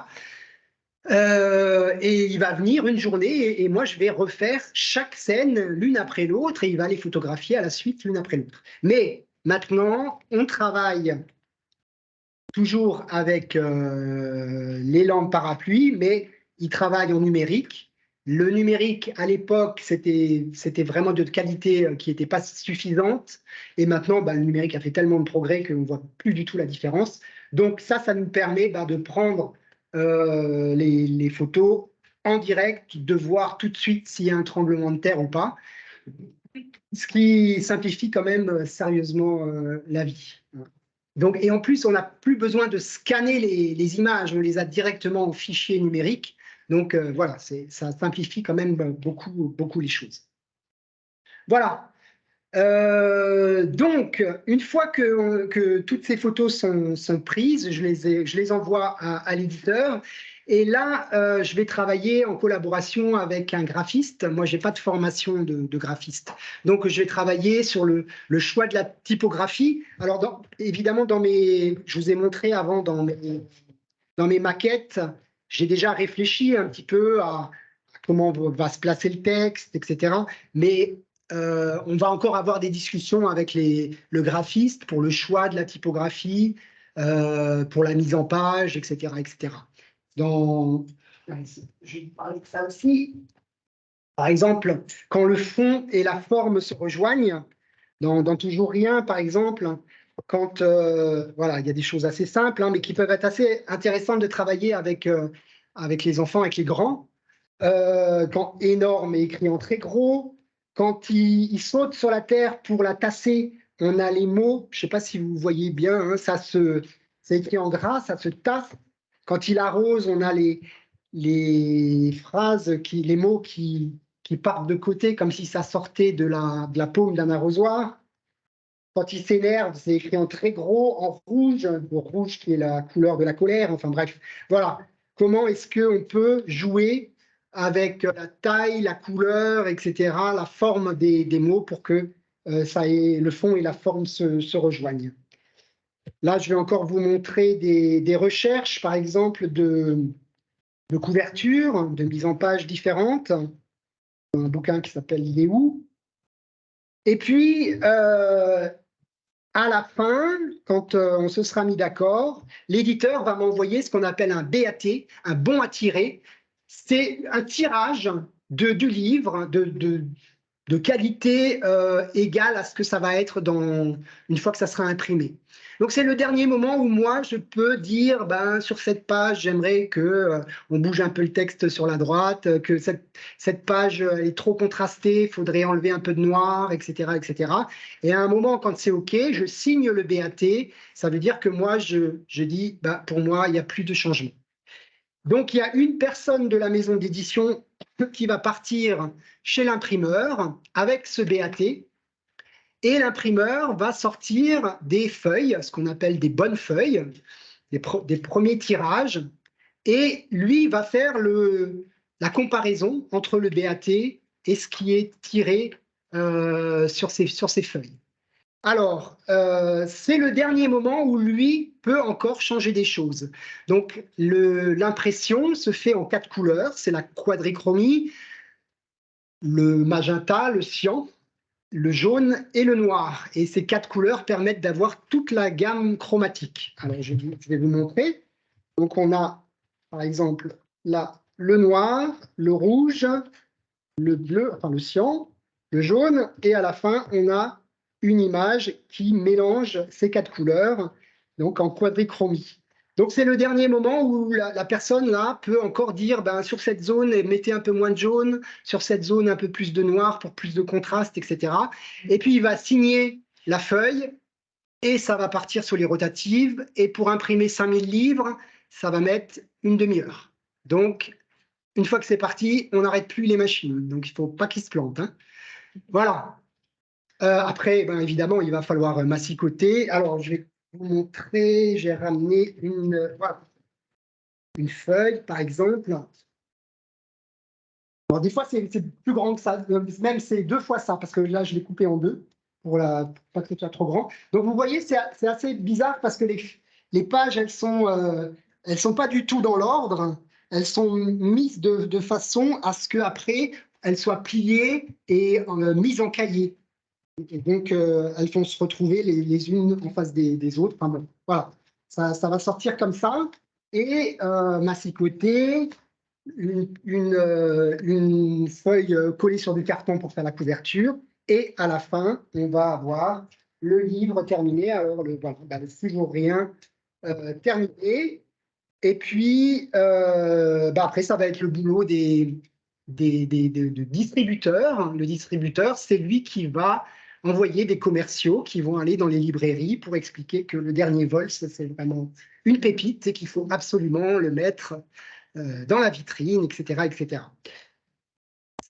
Et il va venir une journée et moi je vais refaire chaque scène l'une après l'autre et il va les photographier à la suite l'une après l'autre. Mais maintenant, on travaille toujours avec les lampes parapluies, mais il travaille en numérique. Le numérique, à l'époque, c'était vraiment de qualité qui n'était pas suffisante. Et maintenant, le numérique a fait tellement de progrès qu'on ne voit plus du tout la différence. Donc ça nous permet de prendre les photos en direct, de voir tout de suite s'il y a un tremblement de terre ou pas. Ce qui simplifie quand même sérieusement la vie. Donc, et en plus, on n'a plus besoin de scanner les images, on les a directement en fichier numérique. Donc voilà, ça simplifie quand même beaucoup les choses. Voilà. Donc, une fois que toutes ces photos sont prises, je les envoie à l'éditeur. Et là, je vais travailler en collaboration avec un graphiste. Moi, je n'ai pas de formation de graphiste. Donc, je vais travailler sur le choix de la typographie. Alors, évidemment, je vous ai montré avant dans mes maquettes, j'ai déjà réfléchi un petit peu à comment va se placer le texte, etc. Mais on va encore avoir des discussions avec le graphiste pour le choix de la typographie, pour la mise en page, etc. etc. Je vais parler de ça aussi. Par exemple, quand le fond et la forme se rejoignent, dans Toujours Rien, par exemple, quand voilà, il y a des choses assez simples, hein, mais qui peuvent être assez intéressantes de travailler avec les enfants, avec les grands. Quand énorme est écrit en très gros, quand il saute sur la terre pour la tasser, on a les mots, je ne sais pas si vous voyez bien, hein, c'est écrit en gras, ça se tasse. Quand il arrose, on a les phrases, les mots qui partent de côté comme si ça sortait de la paume d'un arrosoir. Quand il s'énerve, c'est écrit en très gros, en rouge, le rouge qui est la couleur de la colère, enfin bref. Voilà, comment est-ce qu'on peut jouer avec la taille, la couleur, etc., la forme des mots pour que le fond et la forme se rejoignent. Là, je vais encore vous montrer des recherches, par exemple, de couverture, de mise en page différentes. Un bouquin qui s'appelle « Il est où ?» Et puis, à la fin, quand on se sera mis d'accord, l'éditeur va m'envoyer ce qu'on appelle un BAT, un bon à tirer. C'est un tirage du livre de qualité égale à ce que ça va être une fois que ça sera imprimé. Donc c'est le dernier moment où moi je peux dire sur cette page j'aimerais que on bouge un peu le texte sur la droite, que cette page est trop contrastée, il faudrait enlever un peu de noir, etc., etc. Et à un moment quand c'est OK, je signe le BAT, ça veut dire que moi je dis pour moi il n'y a plus de changement. Donc il y a une personne de la maison d'édition qui va partir chez l'imprimeur avec ce BAT et l'imprimeur va sortir des feuilles, ce qu'on appelle des bonnes feuilles, des premiers tirages, et lui va faire la comparaison entre le BAT et ce qui est tiré sur ces feuilles. Alors, c'est le dernier moment où lui peut encore changer des choses. Donc, l'impression se fait en 4 couleurs. C'est la quadrichromie, le magenta, le cyan, le jaune et le noir. Et ces 4 couleurs permettent d'avoir toute la gamme chromatique. Alors, je vais vous montrer. Donc, on a, par exemple, là, le noir, le rouge, le bleu, enfin le cyan, le jaune, et à la fin, on a une image qui mélange ces 4 couleurs, donc en quadrichromie. Donc, c'est le dernier moment où la personne, là, peut encore dire, ben, sur cette zone, mettez un peu moins de jaune, sur cette zone, un peu plus de noir pour plus de contraste, etc. Et puis, il va signer la feuille, et ça va partir sur les rotatives, et pour imprimer 5000 livres, ça va mettre une demi-heure. Donc, une fois que c'est parti, on n'arrête plus les machines. Donc, il ne faut pas qu'ils se plantent, hein. Voilà. Après, ben, évidemment, il va falloir massicoter. Alors, je vais vous montrer. J'ai ramené voilà, une feuille, par exemple. Alors, des fois, c'est plus grand que ça. Même, c'est 2 fois ça, parce que là, je l'ai coupé en 2 pour pas que ce soit trop grand. Donc, vous voyez, c'est assez bizarre parce que les pages, elles sont pas du tout dans l'ordre. Elles sont mises de façon à ce qu'après, elles soient pliées et mises en cahier. Et donc, elles vont se retrouver les unes en face des autres. Enfin, bon, voilà, ça va sortir comme ça. Et massicoter, une feuille collée sur du carton pour faire la couverture. Et à la fin, on va avoir le livre terminé. Alors, voilà, ben, toujours rien terminé. Et puis, ben après, ça va être le boulot de distributeurs. Le distributeur, c'est lui qui va envoyer des commerciaux qui vont aller dans les librairies pour expliquer que le dernier vol, c'est vraiment une pépite et qu'il faut absolument le mettre dans la vitrine, etc., etc.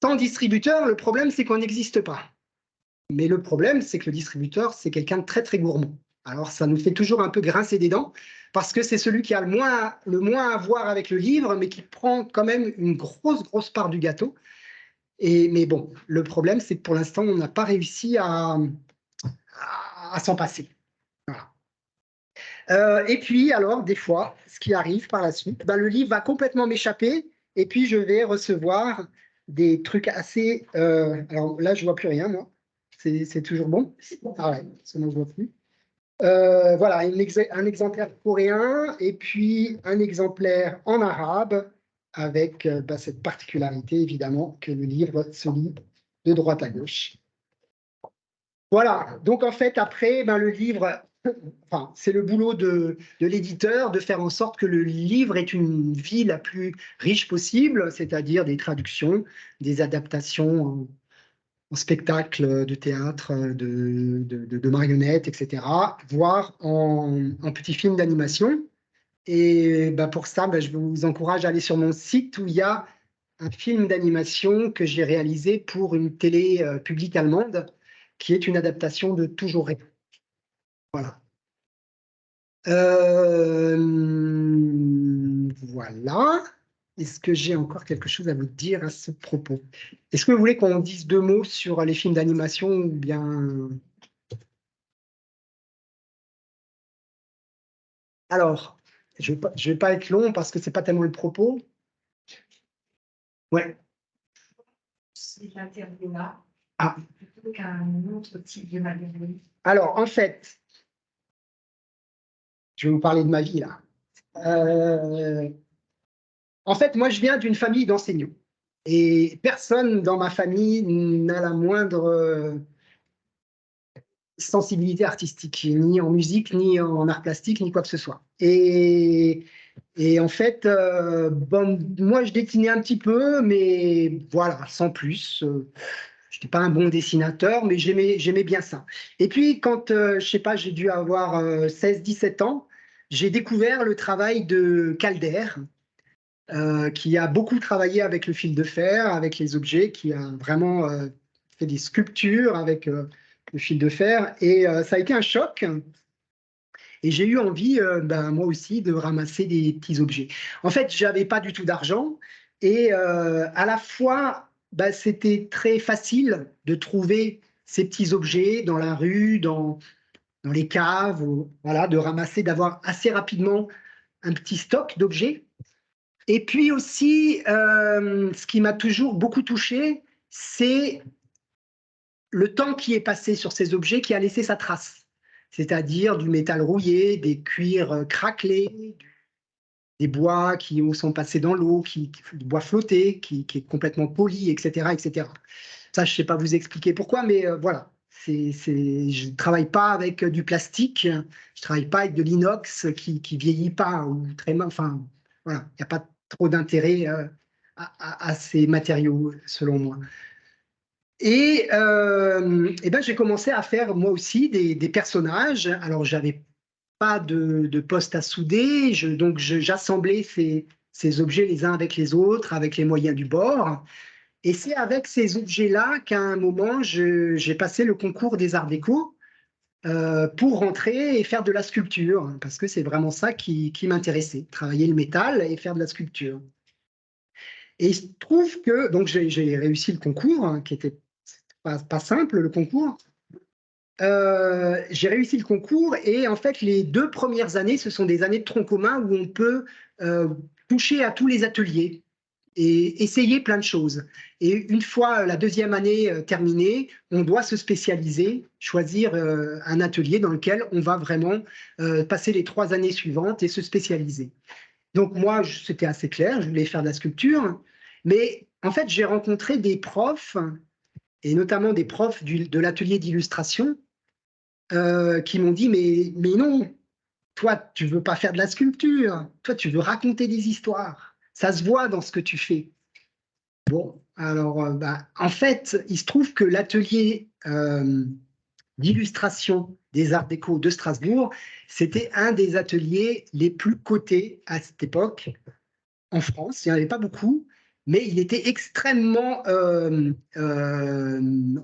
Sans distributeur, le problème, c'est qu'on n'existe pas. Mais le problème, c'est que le distributeur, c'est quelqu'un de très, très gourmand. Alors, ça nous fait toujours un peu grincer des dents, parce que c'est celui qui a le moins à voir avec le livre, mais qui prend quand même une grosse, grosse part du gâteau. Mais bon, le problème, c'est que pour l'instant, on n'a pas réussi à s'en passer. Voilà. Et puis, alors, des fois, ce qui arrive par la suite, ben, le livre va complètement m'échapper, et puis je vais recevoir des trucs assez... alors là, je ne vois plus rien, moi. C'est toujours bon? Ah ouais, sinon je ne vois plus. Voilà, un exemplaire coréen et puis un exemplaire en arabe avec bah, cette particularité, évidemment, que le livre se lit de droite à gauche. Voilà, donc en fait, après, ben, le livre, enfin, c'est le boulot de l'éditeur de faire en sorte que le livre ait une vie la plus riche possible, c'est-à-dire des traductions, des adaptations en spectacle de théâtre, de marionnettes, etc., voire en petits films d'animation. Et bah, pour ça, bah, je vous encourage à aller sur mon site où il y a un film d'animation que j'ai réalisé pour une télé publique allemande, qui est une adaptation de Toujours Rêver. Voilà. Voilà. Est-ce que j'ai encore quelque chose à vous dire à ce propos? Est-ce que vous voulez qu'on dise 2 mots sur les films d'animation ou bien... Alors, je vais pas être long parce que c'est pas tellement le propos. Ouais. Cet interview-là, Ah. plutôt qu'un autre type de magazine. Alors, en fait, je vais vous parler de ma vie là. En fait, moi, je viens d'une famille d'enseignants. Et personne dans ma famille n'a la moindre sensibilité artistique, ni en musique, ni en art plastique, ni quoi que ce soit. Et en fait, bon, moi, je dessinais un petit peu, mais voilà, sans plus. Je n'étais pas un bon dessinateur, mais j'aimais bien ça. Et puis, quand, je sais pas, j'ai dû avoir 16-17 ans, j'ai découvert le travail de Calder, qui a beaucoup travaillé avec le fil de fer, avec les objets, qui a vraiment fait des sculptures avec le fil de fer. Et ça a été un choc. Et j'ai eu envie, ben, moi aussi, de ramasser des petits objets. En fait, je n'avais pas du tout d'argent. Et à la fois, ben, c'était très facile de trouver ces petits objets dans la rue, dans les caves, voilà, de ramasser, d'avoir assez rapidement un petit stock d'objets. Et puis aussi, ce qui m'a toujours beaucoup touché, c'est le temps qui est passé sur ces objets qui a laissé sa trace, c'est-à-dire du métal rouillé, des cuirs craquelés, des bois qui sont passés dans l'eau, du bois flotté, qui est complètement poli, etc., etc. Ça, je ne sais pas vous expliquer pourquoi, mais voilà. Je ne travaille pas avec du plastique, je ne travaille pas avec de l'inox qui ne vieillit pas, ou très mal. Enfin, voilà, il n'y a pas trop d'intérêt à ces matériaux, selon moi. Et ben, j'ai commencé à faire moi aussi des personnages. Alors, j'avais pas de poste à souder, donc j'assemblais ces objets les uns avec les autres, avec les moyens du bord. Et c'est avec ces objets-là qu'à un moment, j'ai passé le concours des Arts Déco pour rentrer et faire de la sculpture, parce que c'est vraiment ça qui m'intéressait, travailler le métal et faire de la sculpture. Et il se trouve que, donc j'ai réussi le concours, hein, qui était pas simple, le concours. J'ai réussi le concours et en fait, les 2 premières années, ce sont des années de tronc commun où on peut toucher à tous les ateliers et essayer plein de choses. Et une fois la 2e année terminée, on doit se spécialiser, choisir un atelier dans lequel on va vraiment passer les 3 années suivantes et se spécialiser. Donc moi, c'était assez clair, je voulais faire de la sculpture, mais en fait, j'ai rencontré des profs, et notamment des profs de l'atelier d'illustration, qui m'ont dit, mais non, toi, tu veux pas faire de la sculpture, toi, tu veux raconter des histoires. Ça se voit dans ce que tu fais. Bon, alors, en fait, il se trouve que l'atelier d'illustration des Arts Déco de Strasbourg, c'était un des ateliers les plus cotés à cette époque en France. Il n'y en avait pas beaucoup, mais il était extrêmement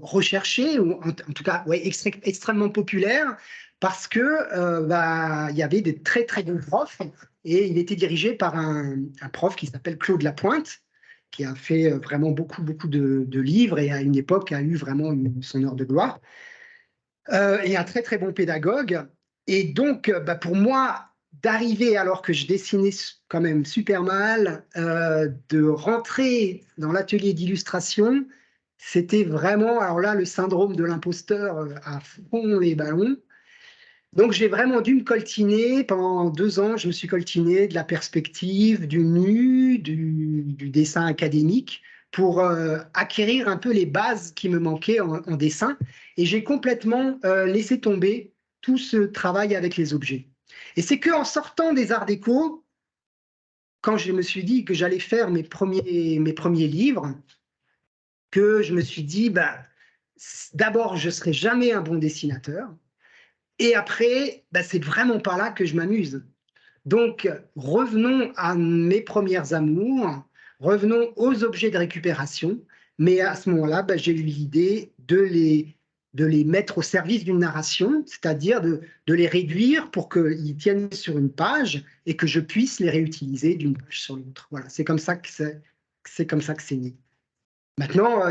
recherché, ou en tout cas ouais, extrêmement populaire, parce que il y avait des très très bons profs, et il était dirigé par un prof qui s'appelle Claude Lapointe, qui a fait vraiment beaucoup de livres, et à une époque a eu vraiment son heure de gloire, et un très très bon pédagogue. Et donc, pour moi, d'arriver, alors que je dessinais quand même super mal, de rentrer dans l'atelier d'illustration, c'était vraiment, alors là, le syndrome de l'imposteur à fond les ballons. Donc, j'ai vraiment dû me coltiner. Pendant 2 ans, je me suis coltiné de la perspective, du nu, du dessin académique, pour acquérir un peu les bases qui me manquaient en dessin. Et j'ai complètement laissé tomber tout ce travail avec les objets. Et c'est qu'en sortant des Arts Déco, quand je me suis dit que j'allais faire mes premiers livres, que je me suis dit, d'abord, je ne serai jamais un bon dessinateur. Et après, c'est vraiment pas là que je m'amuse. Donc, revenons à mes premières amours, revenons aux objets de récupération. Mais à ce moment-là, j'ai eu l'idée de les mettre au service d'une narration, c'est-à-dire de les réduire pour qu'ils tiennent sur une page et que je puisse les réutiliser d'une page sur l'autre. Voilà, c'est comme ça que c'est né. Maintenant,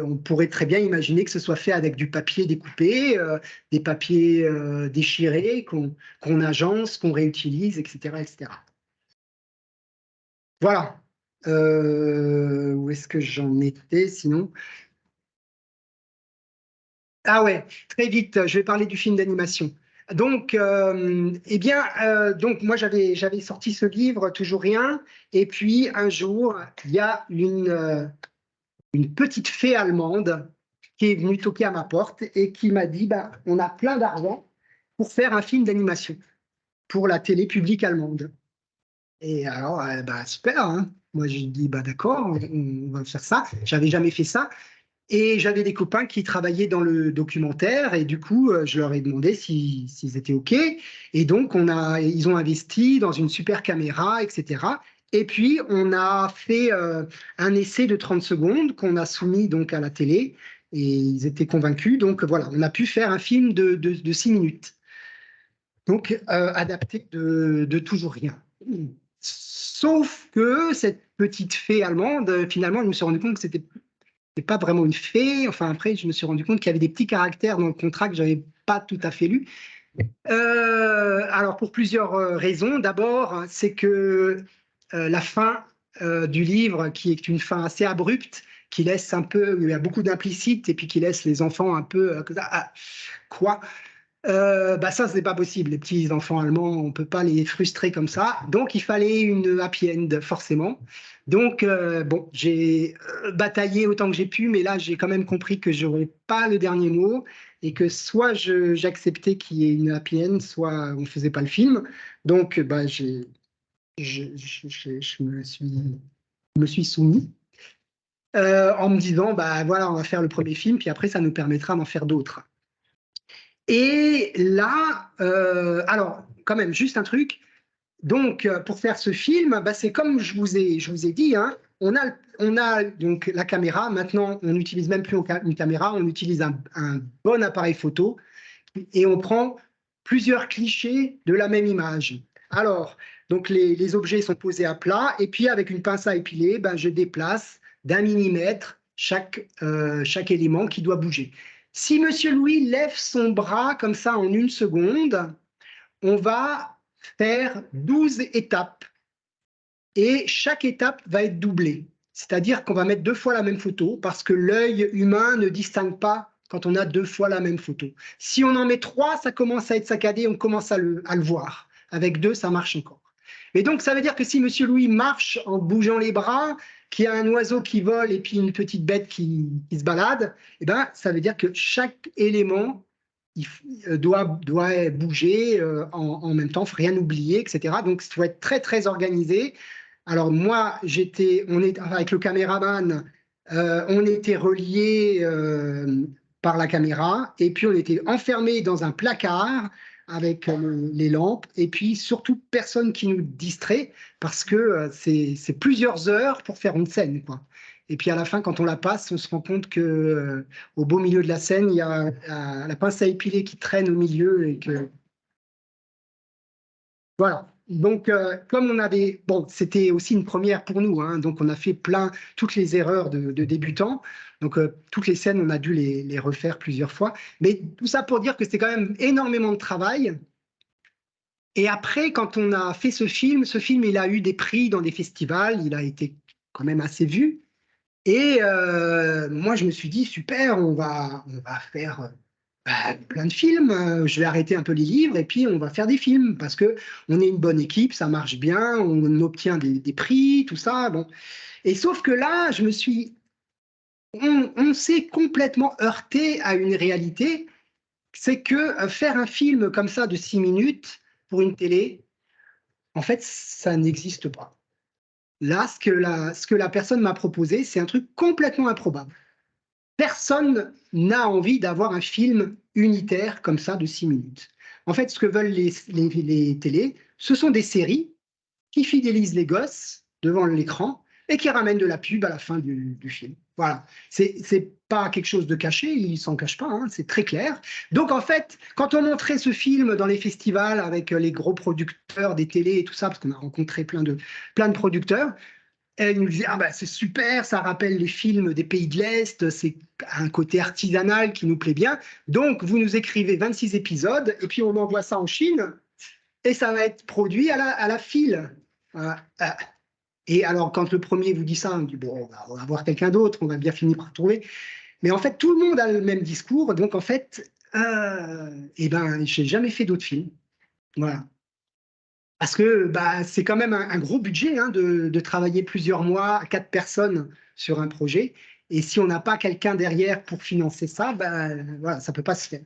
on pourrait très bien imaginer que ce soit fait avec du papier découpé, des papiers déchirés qu'on agence, qu'on réutilise, etc., etc. Voilà. Où est-ce que j'en étais sinon? Ah ouais, très vite, je vais parler du film d'animation. Donc, donc moi j'avais sorti ce livre, Toujours rien, et puis un jour, il y a une petite fée allemande qui est venue toquer à ma porte et qui m'a dit, on a plein d'argent pour faire un film d'animation pour la télé publique allemande. Et alors, super, hein. Moi, j'ai dit, d'accord, on va faire ça. J'avais jamais fait ça. Et j'avais des copains qui travaillaient dans le documentaire, et du coup, je leur ai demandé s'ils étaient OK. Et donc, ils ont investi dans une super caméra, etc. Et puis, on a fait un essai de 30 secondes qu'on a soumis donc à la télé, et ils étaient convaincus. Donc, voilà, on a pu faire un film de 6 minutes. Donc, adapté de Toujours rien. Sauf que cette petite fée allemande, finalement, je me suis rendu compte que c'était c'est pas vraiment une fée. Enfin, après, je me suis rendu compte qu'il y avait des petits caractères dans le contrat que j'avais pas tout à fait lu. Alors, pour plusieurs raisons. D'abord, c'est que la fin du livre, qui est une fin assez abrupte, qui laisse un peu, il y a beaucoup d'implicite, et puis qui laisse les enfants un peu, quoi? Bah ça, c'est pas possible. Les petits enfants allemands, on peut pas les frustrer comme ça. Donc, il fallait une happy end, forcément. Donc, bon, j'ai bataillé autant que j'ai pu, mais là, j'ai quand même compris que j'aurais pas le dernier mot et que soit j'acceptais qu'il y ait une happy end, soit on faisait pas le film. Donc, bah, je me suis soumis en me disant, bah voilà, on va faire le premier film, puis après, ça nous permettra d'en faire d'autres. Et là, alors, quand même, juste un truc. Donc, pour faire ce film, bah, c'est comme je vous ai dit, hein, on a donc la caméra. Maintenant, on n'utilise même plus une caméra, on utilise un bon appareil photo et on prend plusieurs clichés de la même image. Alors, donc les objets sont posés à plat et puis avec une pince à épiler, ben, je déplace d'1 millimètre chaque élément qui doit bouger. Si Monsieur Louis lève son bras comme ça en 1 seconde, on va faire 12 étapes et chaque étape va être doublée. C'est-à-dire qu'on va mettre 2 fois la même photo parce que l'œil humain ne distingue pas quand on a 2 fois la même photo. Si on en met 3, ça commence à être saccadé, on commence à le voir. Avec 2, ça marche encore. Et donc, ça veut dire que si Monsieur Louis marche en bougeant les bras, qu'il y a un oiseau qui vole et puis une petite bête qui se balade, eh ben, ça veut dire que chaque élément doit bouger en même temps, il ne faut rien oublier, etc. Donc, il faut être très, très organisé. Alors, moi, avec le caméraman, on était reliés par la caméra, et puis on était enfermés dans un placard avec les lampes, et puis surtout personne qui nous distrait, parce que c'est plusieurs heures pour faire une scène, quoi. Et puis à la fin, quand on la passe, on se rend compte que au beau milieu de la scène, il y a la pince à épiler qui traîne au milieu et que voilà. Donc, comme on avait, bon, c'était aussi une première pour nous, hein, donc on a fait toutes les erreurs de débutants. Donc, toutes les scènes, on a dû les refaire plusieurs fois. Mais tout ça pour dire que c'était quand même énormément de travail. Et après, quand on a fait ce film, il a eu des prix dans des festivals, il a été quand même assez vu. Et moi, je me suis dit, super, on va faire plein de films. Je vais arrêter un peu les livres et puis on va faire des films parce que on est une bonne équipe, ça marche bien, on obtient des prix, tout ça. Bon. Et sauf que là, on s'est complètement heurté à une réalité, c'est que faire un film comme ça de 6 minutes pour une télé, en fait, ça n'existe pas. Là, ce que la personne m'a proposé, c'est un truc complètement improbable. Personne n'a envie d'avoir un film unitaire comme ça de 6 minutes. En fait, ce que veulent les télés, ce sont des séries qui fidélisent les gosses devant l'écran et qui ramènent de la pub à la fin du film. Voilà. C'est pas quelque chose de caché, ils s'en cachent pas, hein, c'est très clair. Donc en fait, quand on montrait ce film dans les festivals avec les gros producteurs des télés et tout ça, parce qu'on a rencontré plein de producteurs, elle nous disait, ah bah, c'est super, ça rappelle les films des pays de l'Est, c'est un côté artisanal qui nous plaît bien. Donc, vous nous écrivez 26 épisodes et puis on envoie ça en Chine et ça va être produit à la file. Et alors, quand le premier vous dit ça, on dit, bon, on va voir quelqu'un d'autre, on va bien finir par trouver. Mais en fait, tout le monde a le même discours. Donc, en fait, eh ben, j'ai jamais fait d'autres films. Voilà. Parce que bah, c'est quand même un gros budget hein, de travailler plusieurs mois à 4 personnes sur un projet. Et si on n'a pas quelqu'un derrière pour financer ça, bah, voilà, ça ne peut pas se faire.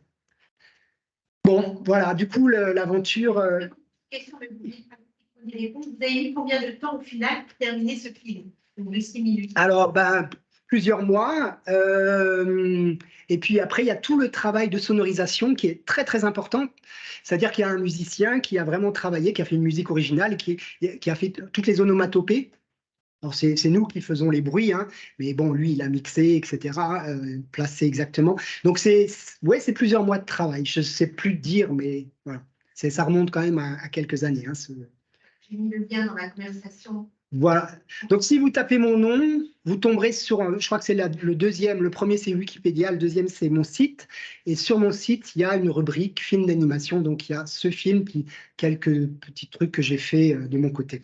Bon, voilà, du coup, l'aventure. Question, mais vous avez mis combien de temps au final pour terminer ce film de 6 minutes? Alors, ben, plusieurs mois. Et puis après, il y a tout le travail de sonorisation qui est très, très important. C'est-à-dire qu'il y a un musicien qui a vraiment travaillé, qui a fait une musique originale, qui a fait toutes les onomatopées. Alors, c'est nous qui faisons les bruits, hein, mais bon, lui, il a mixé, etc., placé exactement. Donc, ouais, c'est plusieurs mois de travail. Je ne sais plus dire, mais voilà. Ça remonte quand même à quelques années. Hein, J'ai mis le lien dans la conversation Voilà. Donc, si vous tapez mon nom, vous tomberez sur, je crois que c'est le deuxième, le premier c'est Wikipédia, le deuxième c'est mon site. Et sur mon site, il y a une rubrique film d'animation. Donc, il y a ce film, puis quelques petits trucs que j'ai fait de mon côté.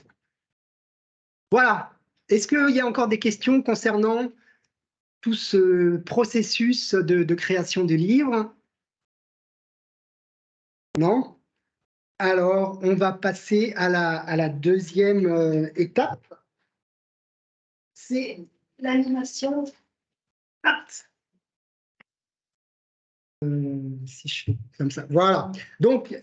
Voilà. Est-ce qu'il y a encore des questions concernant tout ce processus de création de livres? Non? Alors, on va passer à la deuxième étape. C'est l'animation. Ah, si je fais comme ça, voilà. Donc,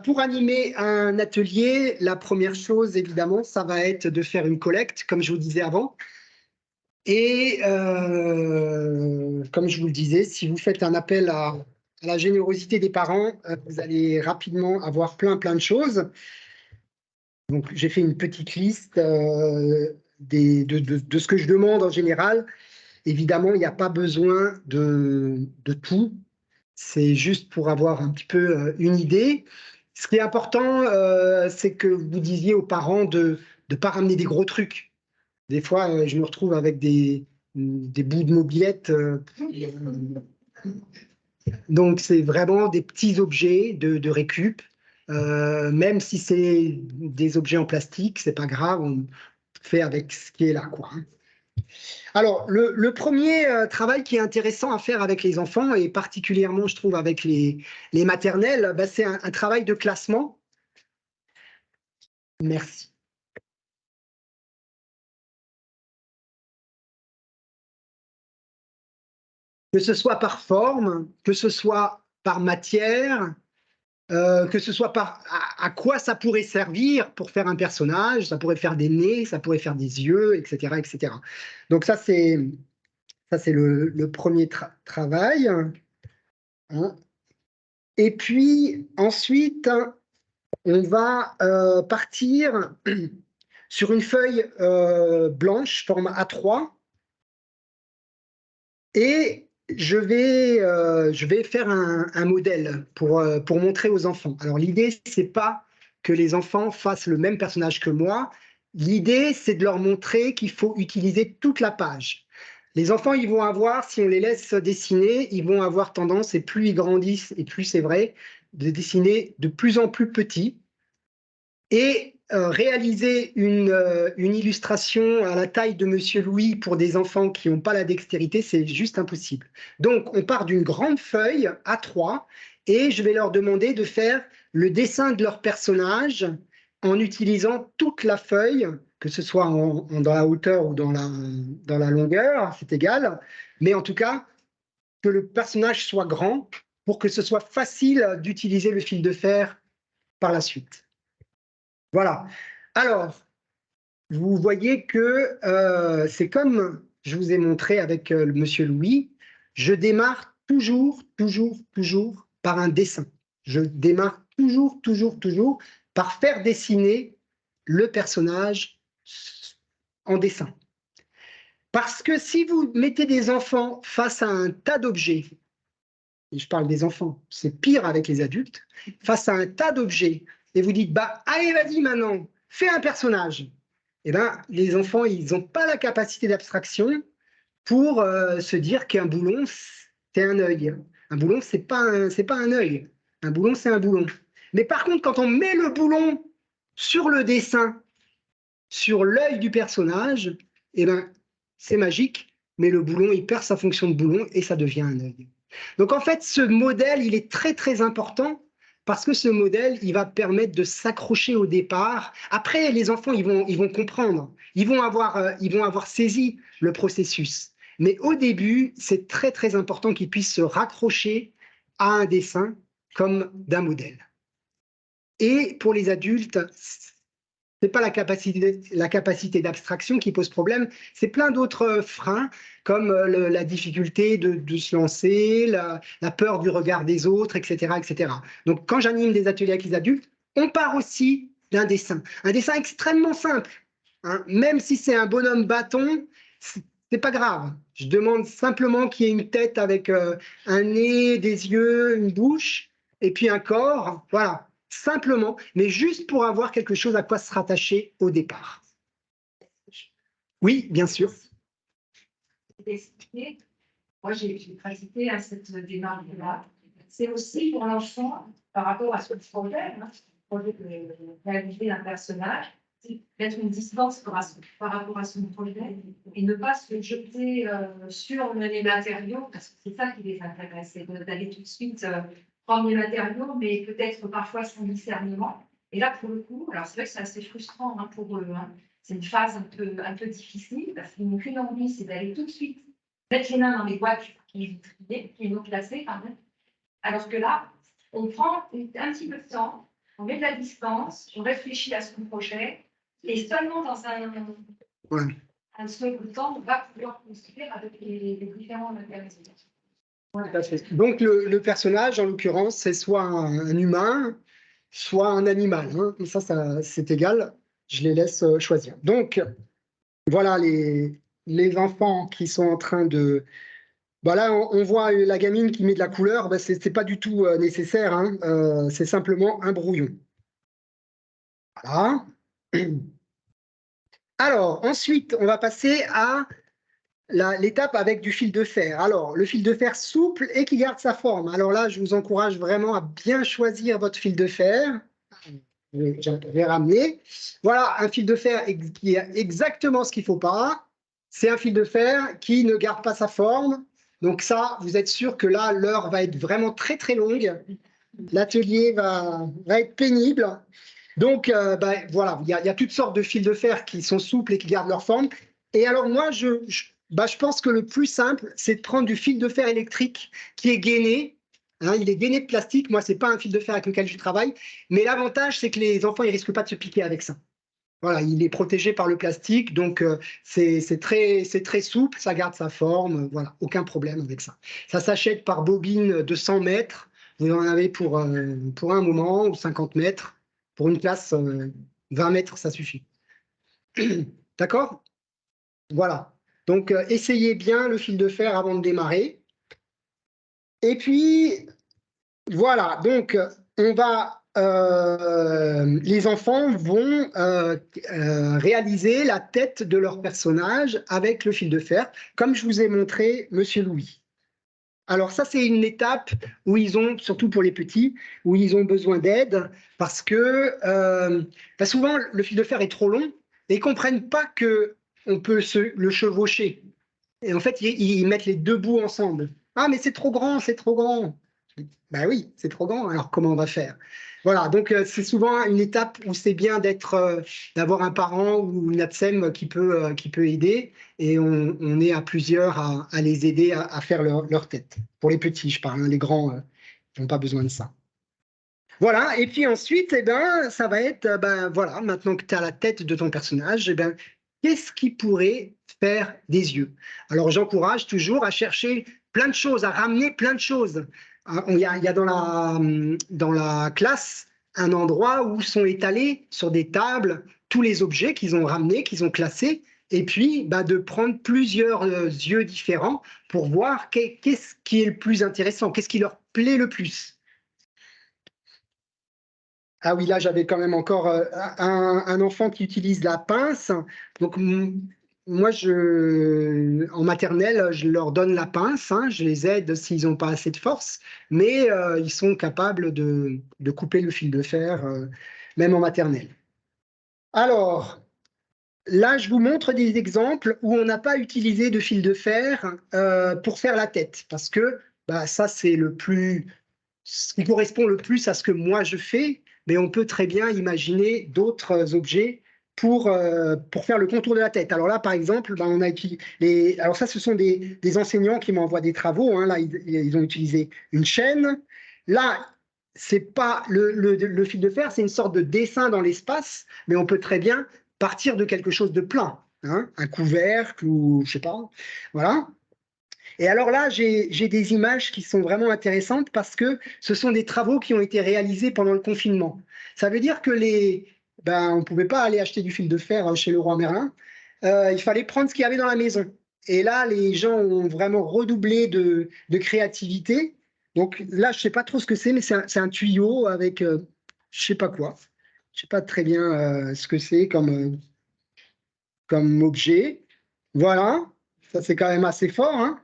pour animer un atelier, la première chose, évidemment, ça va être de faire une collecte, comme je vous disais avant. Et comme je vous le disais, si vous faites un appel à la générosité des parents, vous allez rapidement avoir plein de choses. Donc, j'ai fait une petite liste de ce que je demande en général. Évidemment, il n'y a pas besoin de tout. C'est juste pour avoir un petit peu une idée. Ce qui est important, c'est que vous disiez aux parents de ne pas ramener des gros trucs. Des fois, je me retrouve avec des bouts de mobilette. Donc, c'est vraiment des petits objets de récup. Même si c'est des objets en plastique, c'est pas grave, on fait avec ce qui est là, quoi. Alors, le premier travail qui est intéressant à faire avec les enfants, et particulièrement, je trouve, avec les maternelles, c'est un travail de classement. Merci. Que ce soit par forme, que ce soit par matière, que ce soit à quoi ça pourrait servir pour faire un personnage, ça pourrait faire des nez, ça pourrait faire des yeux, etc., etc. Donc ça, c'est le premier travail. Hein. Et puis ensuite, on va partir sur une feuille blanche, format A3, et je vais faire un modèle pour montrer aux enfants. Alors l'idée, c'est pas que les enfants fassent le même personnage que moi. L'idée, c'est de leur montrer qu'il faut utiliser toute la page. Les enfants, ils vont avoir, si on les laisse dessiner, ils vont avoir tendance, et plus ils grandissent, et plus c'est vrai, de dessiner de plus en plus petit. Et réaliser une illustration à la taille de Monsieur Louis pour des enfants qui n'ont pas la dextérité, c'est juste impossible. Donc, on part d'une grande feuille A3 et je vais leur demander de faire le dessin de leur personnage en utilisant toute la feuille, que ce soit dans la hauteur ou dans la longueur, c'est égal, mais en tout cas, que le personnage soit grand pour que ce soit facile d'utiliser le fil de fer par la suite. Voilà. Alors, vous voyez que c'est comme je vous ai montré avec Monsieur Louis, je démarre toujours par un dessin. Je démarre toujours par faire dessiner le personnage en dessin. Parce que si vous mettez des enfants face à un tas d'objets, et je parle des enfants, c'est pire avec les adultes, face à un tas d'objets, et vous dites, allez, vas-y maintenant, fais un personnage. Eh bien, les enfants, ils n'ont pas la capacité d'abstraction pour se dire qu'un boulon, c'est un œil. Un boulon, c'est pas un œil. Un boulon, c'est un boulon. Mais par contre, quand on met le boulon sur le dessin, sur l'œil du personnage, eh ben, c'est magique, mais le boulon, il perd sa fonction de boulon et ça devient un œil. Donc en fait, ce modèle, il est très important parce que ce modèle, il va permettre de s'accrocher au départ. Après, les enfants, ils vont comprendre, ils vont avoir saisi le processus. Mais au début, c'est très important qu'ils puissent se raccrocher à un dessin comme d'un modèle. Et pour les adultes, c'est pas la capacité d'abstraction qui pose problème, c'est plein d'autres freins, comme la difficulté de se lancer, la peur du regard des autres, etc., etc. Donc, quand j'anime des ateliers avec les adultes, on part aussi d'un dessin. Un dessin extrêmement simple. Hein. Même si c'est un bonhomme bâton, c'est pas grave. Je demande simplement qu'il y ait une tête avec un nez, des yeux, une bouche, et puis un corps. Voilà. Simplement, mais juste pour avoir quelque chose à quoi se rattacher au départ. Oui, bien sûr. Moi, j'ai pratiqué à cette démarche-là. C'est aussi pour l'enfant, par rapport à ce projet, le projet de réaliser un personnage, c'est mettre une distance par rapport à son projet et ne pas se jeter sur les matériaux, parce que c'est ça qui les intéresse, c'est d'aller tout de suite prendre les matériaux, mais peut-être parfois sans discernement. Et là, pour le coup, alors c'est vrai que c'est assez frustrant pour eux. C'est une phase un peu difficile, parce qu'ils n'ont qu'une envie, c'est d'aller tout de suite mettre les mains dans les boîtes qui sont classées, pardon. Alors que là, on prend un petit peu de temps, on met de la distance, on réfléchit à son projet, et seulement dans un second temps, on va pouvoir construire avec les différents matériaux. Donc, le personnage, en l'occurrence, c'est soit un humain, soit un animal. Ça c'est égal. Je les laisse choisir. Donc, voilà les enfants qui sont en train de... Là, on voit la gamine qui met de la couleur. Ce n'est pas du tout nécessaire. C'est simplement un brouillon. Voilà. Alors, ensuite, on va passer à l'étape avec du fil de fer. Alors, le fil de fer souple et qui garde sa forme. Alors là, je vous encourage vraiment à bien choisir votre fil de fer. Je vais ramener. Voilà, un fil de fer qui a exactement ce qu'il ne faut pas. C'est un fil de fer qui ne garde pas sa forme. Donc ça, vous êtes sûr que là, l'heure va être vraiment très, très longue. L'atelier va être pénible. Donc, voilà, il y a toutes sortes de fils de fer qui sont souples et qui gardent leur forme. Et alors, moi, je pense que le plus simple, c'est de prendre du fil de fer électrique qui est gainé. Il est gainé de plastique. Moi, ce n'est pas un fil de fer avec lequel je travaille. Mais l'avantage, c'est que les enfants, ils ne risquent pas de se piquer avec ça. Voilà, il est protégé par le plastique. Donc, c'est très souple, ça garde sa forme. Voilà, aucun problème avec ça. Ça s'achète par bobine de 100 mètres. Vous en avez pour un moment, ou 50 mètres. Pour une classe, 20 mètres, ça suffit. D'accord? Voilà. Donc, essayez bien le fil de fer avant de démarrer. Et puis, voilà. Donc, les enfants vont réaliser la tête de leur personnage avec le fil de fer, comme je vous ai montré, Monsieur Louis. Alors ça, c'est une étape où ils ont, surtout pour les petits, où ils ont besoin d'aide parce que souvent, le fil de fer est trop long et ils ne comprennent pas qu'on peut le chevaucher. Et en fait, ils mettent les deux bouts ensemble. Ah, mais c'est trop grand, c'est trop grand. Ben oui, c'est trop grand, alors comment on va faire? Voilà, donc c'est souvent une étape où c'est bien d'avoir un parent ou une ATSEM qui peut aider, et on est à plusieurs à les aider à faire leur tête. Pour les petits, je parle, les grands n'ont pas besoin de ça. Voilà, et puis ensuite, ça va être, voilà, maintenant que tu as la tête de ton personnage, qu'est-ce qui pourrait faire des yeux? Alors j'encourage toujours à chercher plein de choses, à ramener plein de choses. Il y a dans la classe un endroit où sont étalés sur des tables tous les objets qu'ils ont ramenés, qu'ils ont classés, et puis de prendre plusieurs yeux différents pour voir qu'est-ce qui est le plus intéressant, qu'est-ce qui leur plaît le plus. Ah oui, là, j'avais quand même encore un enfant qui utilise la pince. Donc, moi, en maternelle, je leur donne la pince. Je les aide s'ils n'ont pas assez de force. Mais ils sont capables de couper le fil de fer, même en maternelle. Alors, là, je vous montre des exemples où on n'a pas utilisé de fil de fer pour faire la tête. Parce que ça, c'est ce qui correspond le plus à ce que moi, je fais. Mais on peut très bien imaginer d'autres objets pour faire le contour de la tête. Alors là, par exemple, on a utilisé alors ça, ce sont des enseignants qui m'envoient des travaux. Là, ils ont utilisé une chaîne. Là, c'est pas le fil de fer, c'est une sorte de dessin dans l'espace, mais on peut très bien partir de quelque chose de plein, un couvercle ou je sais pas. Voilà. Et alors là, j'ai des images qui sont vraiment intéressantes parce que ce sont des travaux qui ont été réalisés pendant le confinement. Ça veut dire que on ne pouvait pas aller acheter du fil de fer chez Leroy Merlin. Il fallait prendre ce qu'il y avait dans la maison. Et là, les gens ont vraiment redoublé de créativité. Donc là, je ne sais pas trop ce que c'est, mais c'est un tuyau avec je ne sais pas quoi. Je ne sais pas très bien ce que c'est comme objet. Voilà, ça c'est quand même assez fort, hein.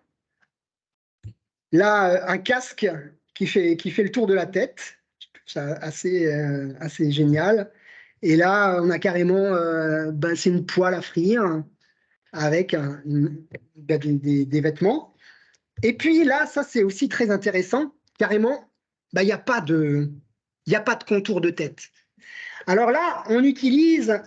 Là, un casque qui fait le tour de la tête, c'est assez génial. Et là, on a carrément, c'est une poêle à frire avec des vêtements. Et puis là, ça c'est aussi très intéressant, carrément, il n'y a pas de contour de tête. Alors là, on utilise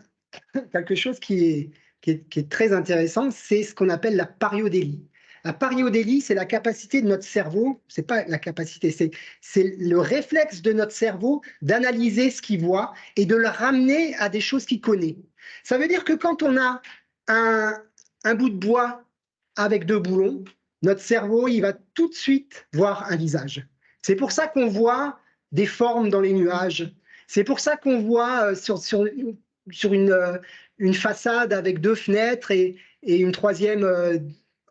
quelque chose qui est très intéressant, c'est ce qu'on appelle la pariodélie. La pariodélie, c'est la capacité de notre cerveau, c'est pas la capacité, c'est le réflexe de notre cerveau d'analyser ce qu'il voit et de le ramener à des choses qu'il connaît. Ça veut dire que quand on a un bout de bois avec deux boulons, notre cerveau, il va tout de suite voir un visage. C'est pour ça qu'on voit des formes dans les nuages. C'est pour ça qu'on voit sur une façade avec deux fenêtres et une troisième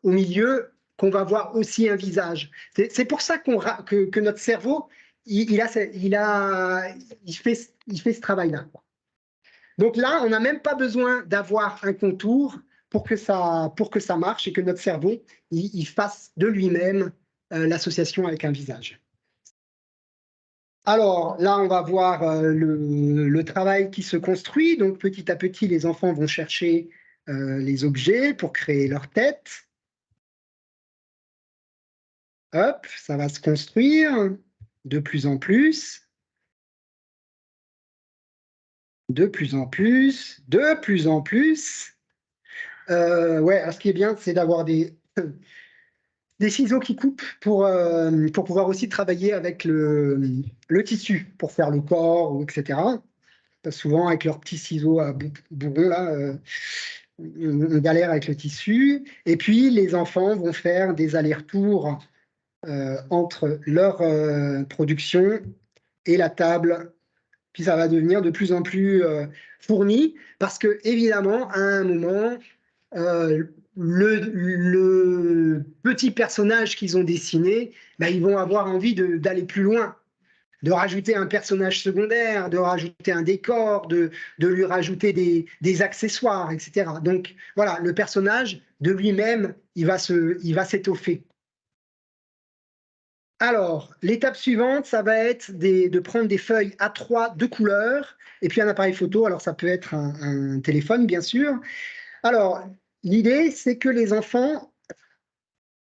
au milieu, qu'on va voir aussi un visage. C'est pour ça que notre cerveau, il fait ce travail-là. Donc là, on n'a même pas besoin d'avoir un contour pour que ça marche et que notre cerveau, il fasse de lui-même l'association avec un visage. Alors là, on va voir le travail qui se construit. Donc petit à petit, les enfants vont chercher les objets pour créer leur tête. Hop, ça va se construire de plus en plus. De plus en plus. De plus en plus. Ouais, alors ce qui est bien, c'est d'avoir des ciseaux qui coupent pour pouvoir aussi travailler avec le tissu, pour faire le corps, etc. Parce que souvent, avec leurs petits ciseaux à bourron, là, on galère avec le tissu. Et puis, les enfants vont faire des allers-retours entre leur production et la table. Puis, ça va devenir de plus en plus fourni, parce que, évidemment, à un moment, le petit personnage qu'ils ont dessiné, ils vont avoir envie d'aller plus loin, de rajouter un personnage secondaire, de rajouter un décor, de lui rajouter des accessoires, etc. Donc voilà, le personnage de lui-même, il va s'étoffer. Alors, l'étape suivante, ça va être de prendre des feuilles A3 de couleur et puis un appareil photo. Alors, ça peut être un téléphone, bien sûr. Alors, l'idée, c'est que les enfants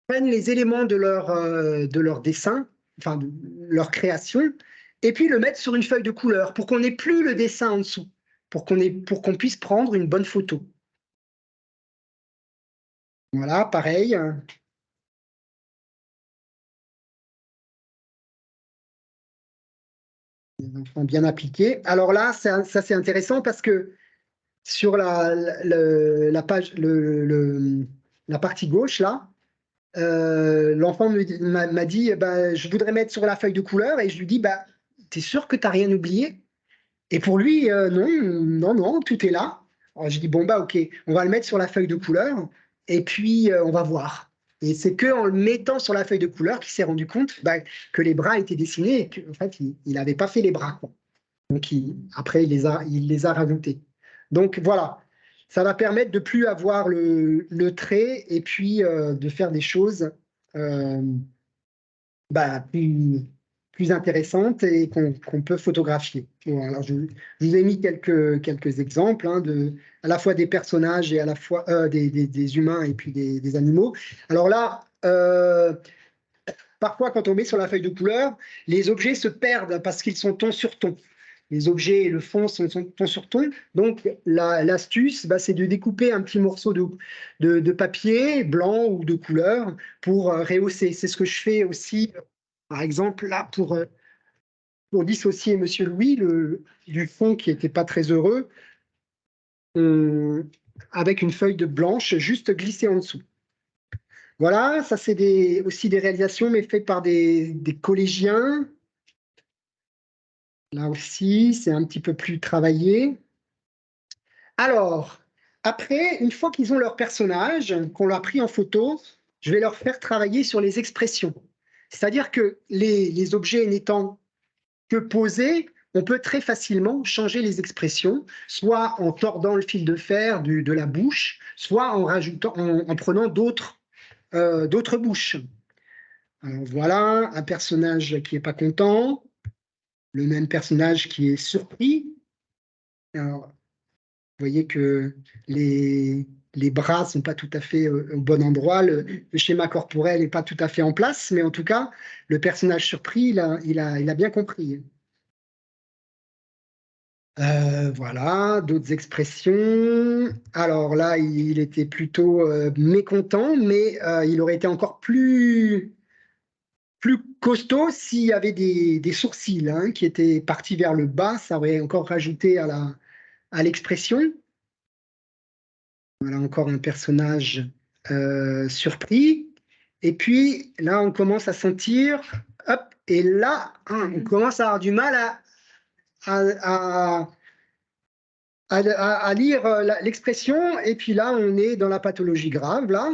prennent les éléments de leur dessin, enfin, de leur création, et puis le mettre sur une feuille de couleur pour qu'on n'ait plus le dessin en dessous, pour qu'on puisse prendre une bonne photo. Voilà, pareil. Les enfants bien appliqués. Alors là, ça c'est intéressant parce que sur la page, la partie gauche, là, l'enfant m'a dit, je voudrais mettre sur la feuille de couleur, et je lui dis, t'es sûr que tu n'as rien oublié? Et pour lui, non, tout est là. Alors je dis, bon, ok, on va le mettre sur la feuille de couleur, et puis on va voir. Et c'est qu'en le mettant sur la feuille de couleur qu'il s'est rendu compte que les bras étaient dessinés et qu'en fait, il n'avait pas fait les bras, quoi. Donc après, il les a rajoutés. Donc voilà, ça va permettre de plus avoir le trait et puis de faire des choses plus intéressantes et qu'on peut photographier. Bon, alors je vous ai mis quelques exemples à la fois des personnages et à la fois des humains et puis des animaux. Alors là, parfois, quand on met sur la feuille de couleur, les objets se perdent parce qu'ils sont ton sur ton. Les objets et le fond sont ton sur ton. Donc, l'astuce, c'est de découper un petit morceau de papier blanc ou de couleur pour rehausser. C'est ce que je fais aussi, par exemple, là, pour dissocier Monsieur Louis du fond qui n'était pas très heureux, avec une feuille de blanche juste glissée en dessous. Voilà, ça c'est aussi des réalisations, mais faites par des collégiens. Là aussi, c'est un petit peu plus travaillé. Alors, après, une fois qu'ils ont leur personnage, qu'on l'a pris en photo, je vais leur faire travailler sur les expressions. C'est-à-dire que les objets n'étant que posés, on peut très facilement changer les expressions, soit en tordant le fil de fer de la bouche, soit en prenant d'autres bouches. Alors voilà, un personnage qui n'est pas content, le même personnage qui est surpris. Alors, vous voyez que les bras ne sont pas tout à fait au bon endroit, le schéma corporel n'est pas tout à fait en place, mais en tout cas, le personnage surpris, il a bien compris. Voilà, d'autres expressions. Alors là, il était plutôt mécontent, mais il aurait été encore plus costaud s'il y avait des sourcils hein, qui étaient partis vers le bas. Ça aurait encore rajouté à l'expression. Voilà encore un personnage surpris. Et puis là, on commence à sentir, hop, et là, hein, on commence à avoir du mal à lire l'expression. Et puis là, on est dans la pathologie grave, là.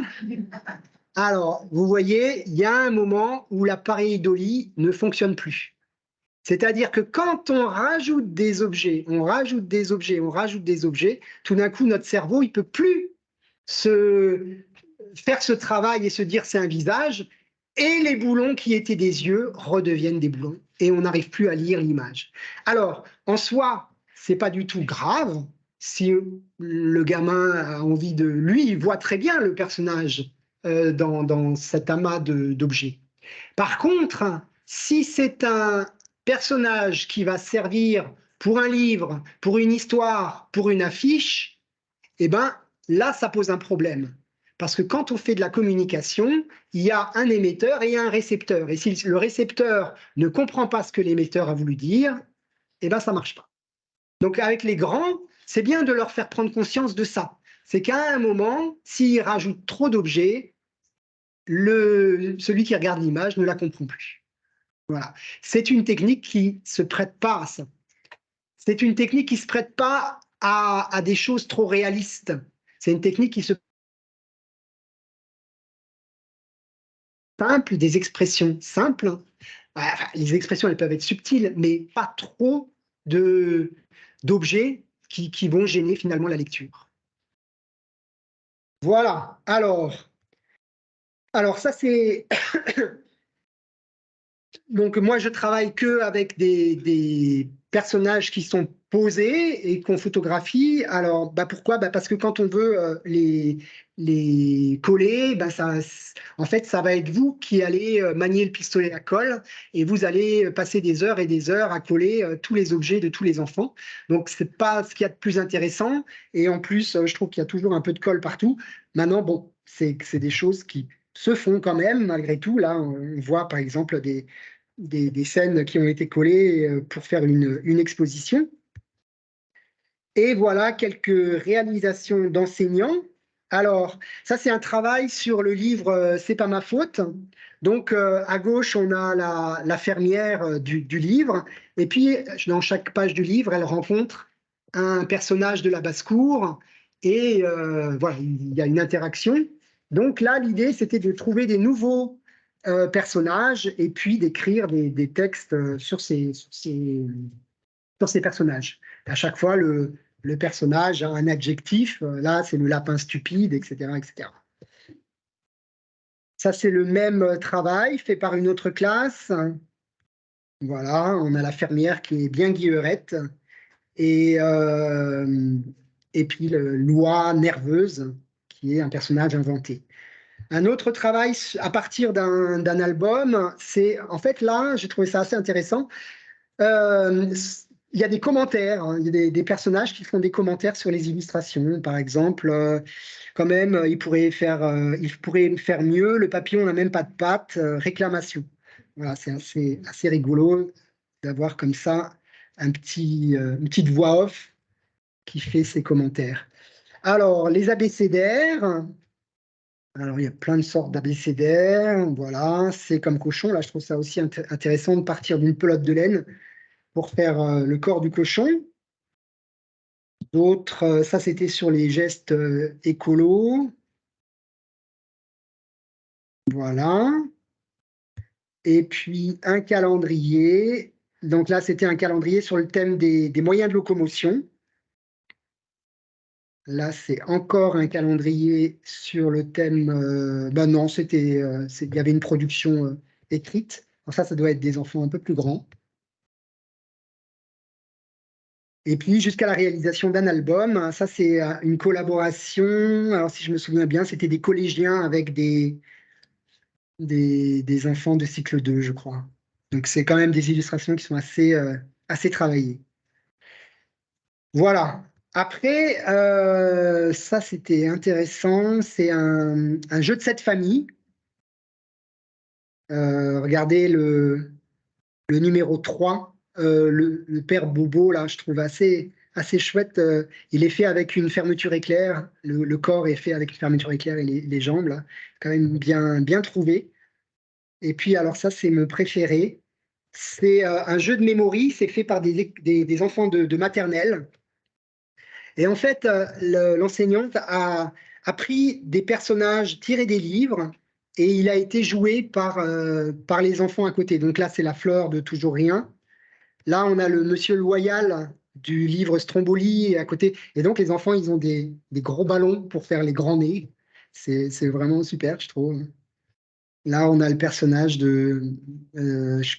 Alors, vous voyez, il y a un moment où la pareidolie ne fonctionne plus. C'est-à-dire que quand on rajoute des objets, on rajoute des objets, on rajoute des objets, tout d'un coup, notre cerveau, il ne peut plus faire ce travail et se dire c'est un visage, et les boulons qui étaient des yeux redeviennent des boulons, et on n'arrive plus à lire l'image. Alors, en soi, c'est pas du tout grave si le gamin a envie de... Lui, il voit très bien le personnage dans cet amas d'objets. Par contre, si c'est un personnage qui va servir pour un livre, pour une histoire, pour une affiche, eh ben, là, ça pose un problème. Parce que quand on fait de la communication, il y a un émetteur et il y a un récepteur. Et si le récepteur ne comprend pas ce que l'émetteur a voulu dire, eh ben, ça ne marche pas. Donc, avec les grands, c'est bien de leur faire prendre conscience de ça. C'est qu'à un moment, s'ils rajoutent trop d'objets, celui qui regarde l'image ne la comprend plus. Voilà. C'est une technique qui ne se prête pas à ça. C'est une technique qui ne se prête pas à des choses trop réalistes. C'est une technique qui se simple, des expressions simples. Enfin, les expressions, elles peuvent être subtiles, mais pas trop d'objets qui vont gêner finalement la lecture. Voilà. Alors ça, c'est... Donc, moi, je travaille que avec des personnages qui sont posés et qu'on photographie. Alors, pourquoi? Parce que quand on veut les coller, en fait, ça va être vous qui allez manier le pistolet à colle et vous allez passer des heures et des heures à coller tous les objets de tous les enfants. Donc, ce n'est pas ce qu'il y a de plus intéressant. Et en plus, je trouve qu'il y a toujours un peu de colle partout. Maintenant, bon, c'est des choses qui se font quand même, malgré tout. Là, on voit par exemple des scènes qui ont été collées pour faire une exposition. Et voilà quelques réalisations d'enseignants. Alors, ça, c'est un travail sur le livre C'est pas ma faute. Donc, à gauche, on a la fermière du livre. Et puis, dans chaque page du livre, elle rencontre un personnage de la basse-cour. Et voilà, il y a une interaction. Donc là, l'idée, c'était de trouver des nouveaux personnages et puis d'écrire des textes sur ces personnages. À chaque fois, le personnage a un adjectif. Là, c'est le lapin stupide, etc., etc. Ça, c'est le même travail fait par une autre classe. Voilà, on a la fermière qui est bien guillerette. Et puis, l'oie nerveuse, qui est un personnage inventé. Un autre travail à partir d'un album, c'est en fait là, j'ai trouvé ça assez intéressant. Il y a des commentaires, hein, il y a des personnages qui font des commentaires sur les illustrations. Par exemple, quand même, il pourrait faire mieux, le papillon n'a même pas de pattes, réclamation. Voilà, c'est assez rigolo d'avoir comme ça une petite voix off qui fait ces commentaires. Alors, les abécédaires. Alors, il y a plein de sortes d'abécédaires. Voilà, c'est comme cochon. Là, je trouve ça aussi intéressant de partir d'une pelote de laine pour faire le corps du cochon. D'autres, ça, c'était sur les gestes écolos. Voilà. Et puis, un calendrier. Donc là, c'était un calendrier sur le thème des moyens de locomotion. Là, c'est encore un calendrier sur le thème. Ben non, il y avait une production écrite. Alors ça doit être des enfants un peu plus grands. Et puis jusqu'à la réalisation d'un album. Ça, c'est une collaboration. Alors, si je me souviens bien, c'était des collégiens avec des enfants de cycle 2, je crois. Donc, c'est quand même des illustrations qui sont assez travaillées. Voilà. Après, ça, c'était intéressant. C'est un jeu de 7 familles. Regardez le numéro 3, le père Bobo, là, je trouve assez chouette. Il est fait avec une fermeture éclair. Le corps est fait avec une fermeture éclair et les jambes, là. Quand même bien trouvé. Et puis, alors ça, c'est mon préféré. C'est un jeu de memory. C'est fait par des enfants de maternelle. Et en fait, l'enseignante a pris des personnages tirés des livres et il a été joué par les enfants à côté. Donc là, c'est la fleur de Toujours Rien. Là, on a le monsieur loyal du livre Stromboli à côté. Et donc, les enfants, ils ont des gros ballons pour faire les grands nez. C'est vraiment super, je trouve. Là, on a le personnage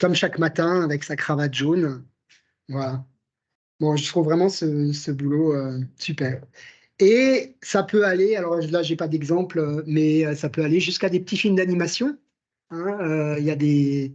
comme chaque matin avec sa cravate jaune. Voilà. Bon, je trouve vraiment ce boulot super. Et ça peut aller, alors là, j'ai pas d'exemple, mais ça peut aller jusqu'à des petits films d'animation. Hein. Il y a des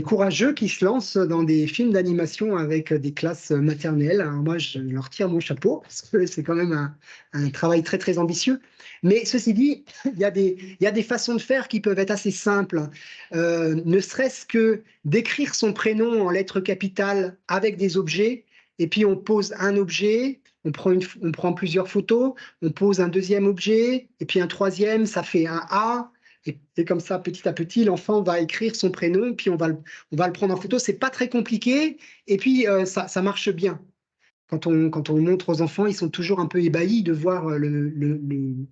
courageux qui se lancent dans des films d'animation avec des classes maternelles. Alors moi, je leur tire mon chapeau parce que c'est quand même un travail très ambitieux. Mais ceci dit, il y a des façons de faire qui peuvent être assez simples. Ne serait-ce que d'écrire son prénom en lettres capitales avec des objets, et puis on pose un objet, on prend plusieurs photos, on pose un deuxième objet, et puis un troisième, ça fait un A. Et comme ça, petit à petit, l'enfant va écrire son prénom, puis on va le prendre en photo. C'est pas très compliqué, et puis ça marche bien. Quand on le montre aux enfants, ils sont toujours un peu ébahis de voir le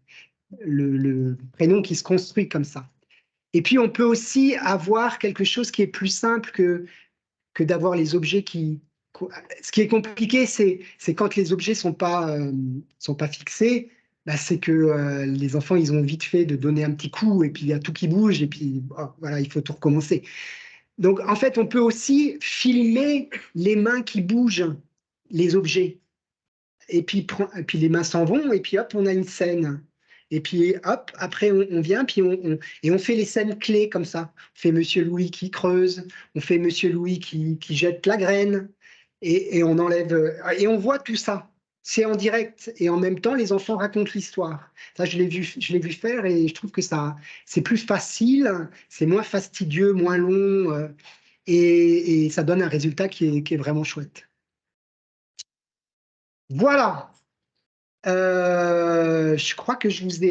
prénom qui se construit comme ça. Et puis, on peut aussi avoir quelque chose qui est plus simple que d'avoir les objets qui... Ce qui est compliqué, c'est quand les objets sont pas fixés, bah, c'est que les enfants, ils ont vite fait de donner un petit coup, et puis il y a tout qui bouge, et puis voilà, il faut tout recommencer. Donc, en fait, on peut aussi filmer les mains qui bougent, les objets. Et puis les mains s'en vont, et puis hop, on a une scène. Et puis hop, après on vient, puis on fait les scènes clés comme ça. On fait Monsieur Louis qui creuse, on fait Monsieur Louis qui jette la graine, et on enlève, et on voit tout ça. C'est en direct, et en même temps, les enfants racontent l'histoire. Ça, je l'ai vu faire, et je trouve que ça, c'est plus facile, c'est moins fastidieux, moins long, et ça donne un résultat qui est vraiment chouette. Voilà. Je crois que je vous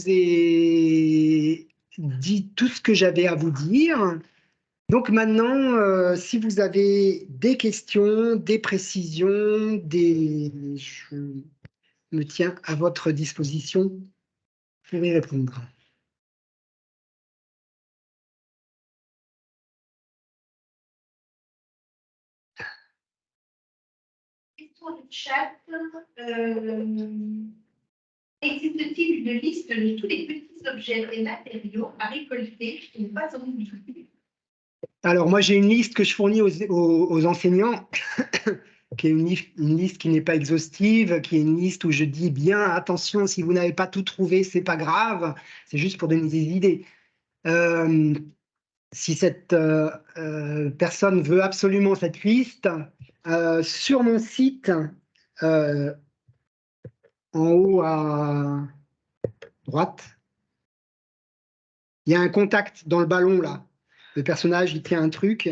ai dit tout ce que j'avais à vous dire. Donc maintenant, si vous avez des questions, des précisions, je me tiens à votre disposition pour y répondre. Question du chat. Existe-t-il une liste de tous les petits objets et matériaux à récolter qui ne pas en utiliser? Alors moi, j'ai une liste que je fournis aux enseignants, qui est une liste qui n'est pas exhaustive, qui est une liste où je dis bien, attention, si vous n'avez pas tout trouvé, c'est pas grave, c'est juste pour donner des idées. Si cette personne veut absolument cette liste, sur mon site, en haut à droite, il y a un contact dans le ballon là. Le personnage, il tient un truc,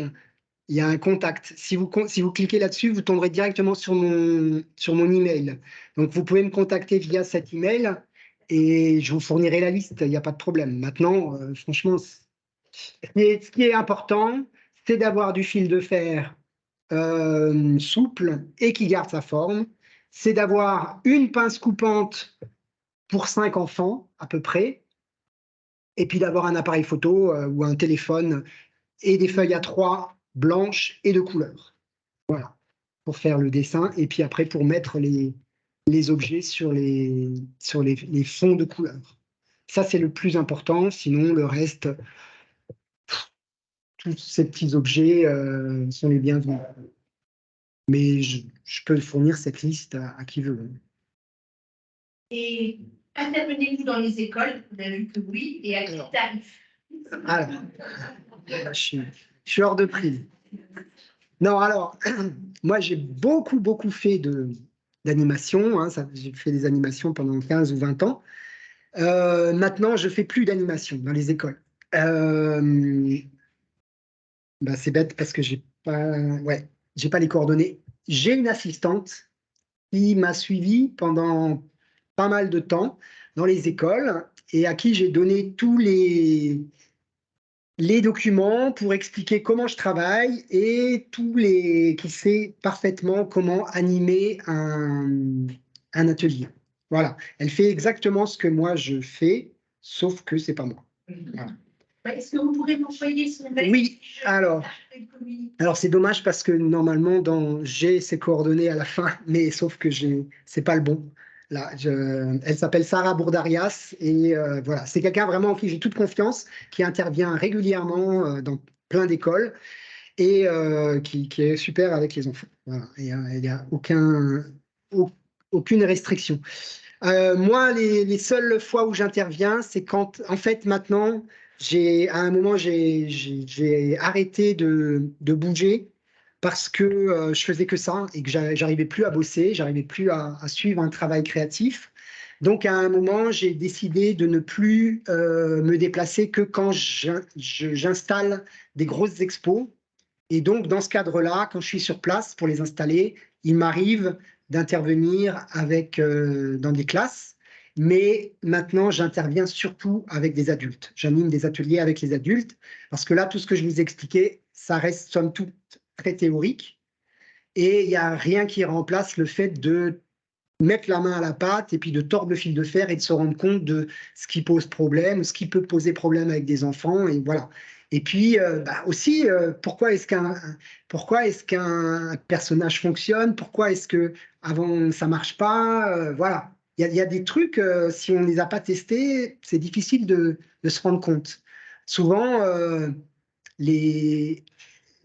il y a un contact. Si vous cliquez là-dessus, vous tomberez directement sur mon email. Donc, vous pouvez me contacter via cet email et je vous fournirai la liste, il n'y a pas de problème. Maintenant, franchement, ce qui est important, c'est d'avoir du fil de fer souple et qui garde sa forme. C'est d'avoir une pince coupante pour 5 enfants à peu près, et puis d'avoir un appareil photo ou un téléphone. et des feuilles A3 blanches et de couleur. Voilà, pour faire le dessin, et puis après pour mettre les objets sur les fonds de couleur. Ça, c'est le plus important, sinon le reste, tous ces petits objets sont les bienvenus. Mais je peux fournir cette liste à qui veut. Et intervenez-vous dans les écoles? Vous avez vu que oui, et à quel tarif? Alors, je suis hors de prix. Non, alors, moi, j'ai beaucoup fait d'animation. Hein, j'ai fait des animations pendant 15 ou 20 ans. Maintenant, je fais plus d'animation dans les écoles. Bah, c'est bête parce que j'ai pas les coordonnées. J'ai une assistante qui m'a suivi pendant pas mal de temps dans les écoles et à qui j'ai donné tous les documents pour expliquer comment je travaille et qui sait parfaitement comment animer un atelier. Voilà, elle fait exactement ce que moi je fais, sauf que c'est pas moi. Voilà. Est-ce que vous pourrez m'envoyer son mail? Oui, alors c'est dommage parce que normalement j'ai ses coordonnées à la fin, mais sauf que c'est pas le bon. Là, elle s'appelle Sarah Bourdarias et voilà, c'est quelqu'un vraiment en qui j'ai toute confiance, qui intervient régulièrement dans plein d'écoles et qui est super avec les enfants. Voilà, et il n'y a aucune restriction. Moi, les seules fois où j'interviens, c'est quand, en fait, maintenant, à un moment, j'ai arrêté de bouger parce que je faisais que ça et que j'arrivais plus à bosser, j'arrivais plus à suivre un travail créatif. Donc, à un moment, j'ai décidé de ne plus me déplacer que quand j'installe des grosses expos. Et donc, dans ce cadre-là, quand je suis sur place pour les installer, il m'arrive d'intervenir dans des classes, mais maintenant, j'interviens surtout avec des adultes. J'anime des ateliers avec les adultes, parce que là, tout ce que je vous expliquais, ça reste somme toute très théorique, et il n'y a rien qui remplace le fait de mettre la main à la pâte et puis de tordre le fil de fer et de se rendre compte de ce qui pose problème, ce qui peut poser problème avec des enfants, et voilà. Et puis aussi, pourquoi est-ce qu'un personnage fonctionne? Pourquoi est-ce que avant ça marche pas? Voilà. Il y a des trucs, si on ne les a pas testés, c'est difficile de se rendre compte. Souvent, les,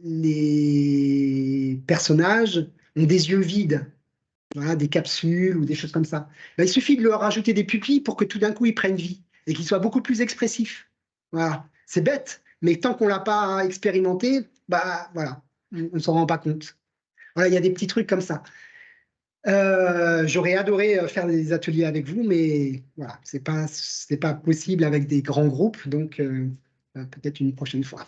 les personnages ont des yeux vides. Voilà, des capsules ou des choses comme ça. Ben, il suffit de leur rajouter des pupilles pour que tout d'un coup ils prennent vie et qu'ils soient beaucoup plus expressifs. Voilà, c'est bête, mais tant qu'on l'a pas expérimenté, bah voilà, on ne s'en rend pas compte. Voilà, il y a des petits trucs comme ça. J'aurais adoré faire des ateliers avec vous, mais voilà, c'est pas possible avec des grands groupes, donc peut-être une prochaine fois.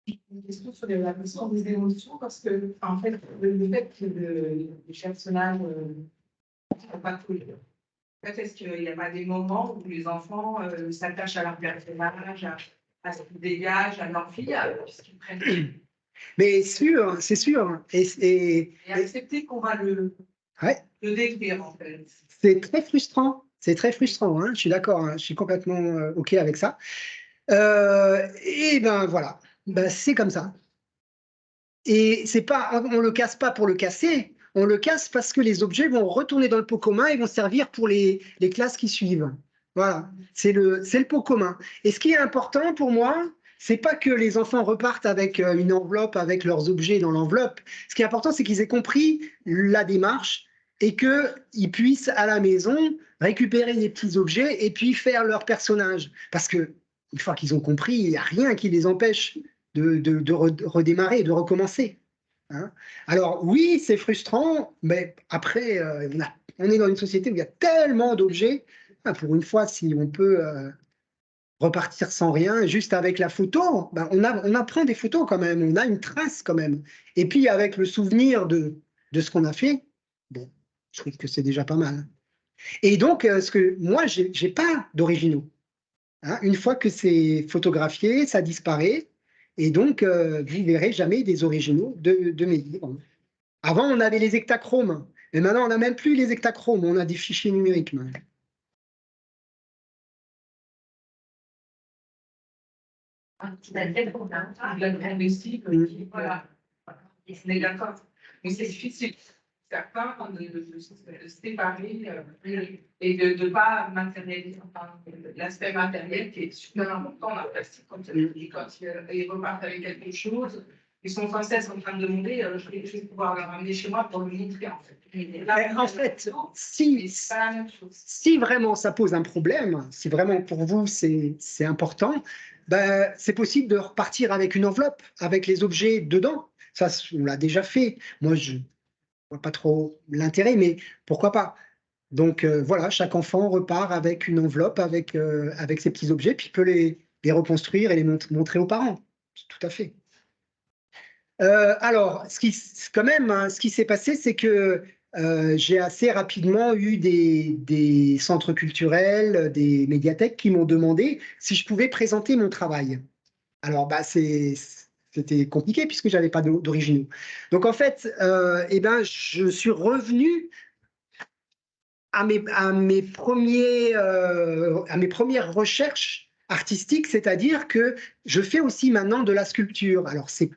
Une question sur la question des émotions, parce que, en fait, le fait que les personnages ne sont pas tous les. En fait, est-ce qu'il n'y a pas des moments où les enfants s'attachent à leur personnage, à ce qu'ils dégagent, à leur vie, puisqu'ils prennent. Mais sûr, c'est sûr. Et accepter qu'on va le décrire, en fait. C'est très frustrant. C'est très frustrant, hein, je suis d'accord, hein, je suis complètement OK avec ça. Et ben voilà, ben, c'est comme ça. Et c'est pas, on le casse pas pour le casser, on le casse parce que les objets vont retourner dans le pot commun et vont servir pour les classes qui suivent. Voilà, c'est le pot commun. Et ce qui est important pour moi, c'est pas que les enfants repartent avec une enveloppe avec leurs objets dans l'enveloppe. Ce qui est important, c'est qu'ils aient compris la démarche et qu'ils puissent à la maison récupérer des petits objets et puis faire leur personnage. Parce que une fois qu'ils ont compris, il n'y a rien qui les empêche de redémarrer, de recommencer. Hein. Alors oui, c'est frustrant, mais après, on est dans une société où il y a tellement d'objets. Pour une fois, si on peut repartir sans rien, juste avec la photo, ben, on apprend des photos quand même, on a une trace quand même. Et puis avec le souvenir de ce qu'on a fait, bon, je trouve que c'est déjà pas mal. Et donc, moi, j'ai pas d'originaux. Hein. Une fois que c'est photographié, ça disparaît. Et donc, vous ne verrez jamais des originaux de mes livres. Avant, on avait les hectachromes. Mais maintenant, on n'a même plus les hectachromes. On a des fichiers numériques maintenant. Il a investi, voilà. On est d'accord. Mais c'est difficile. Certains de se séparer et de ne pas matérialiser l'aspect matériel qui est super important dans la plastique, comme tu l'as dit, quand ils repartent avec quelque chose. Ils sont sans cesse en train de demander, je vais pouvoir le ramener chez moi pour le montrer en fait. En fait, si vraiment ça pose un problème, si vraiment pour vous c'est important, ben, c'est possible de repartir avec une enveloppe, avec les objets dedans. Ça, on l'a déjà fait. Moi, je vois pas trop l'intérêt, mais pourquoi pas? Donc voilà, chaque enfant repart avec une enveloppe, avec ses petits objets, puis peut les reconstruire et les montrer aux parents. Tout à fait. Alors, quand même, hein, ce qui s'est passé, c'est que j'ai assez rapidement eu des centres culturels, des médiathèques qui m'ont demandé si je pouvais présenter mon travail. Alors, bah, c'était compliqué puisque j'avais pas d'originaux. Donc, en fait, eh ben, je suis revenu à mes premières recherches artistiques, c'est-à-dire que je fais aussi maintenant de la sculpture. Alors, c'est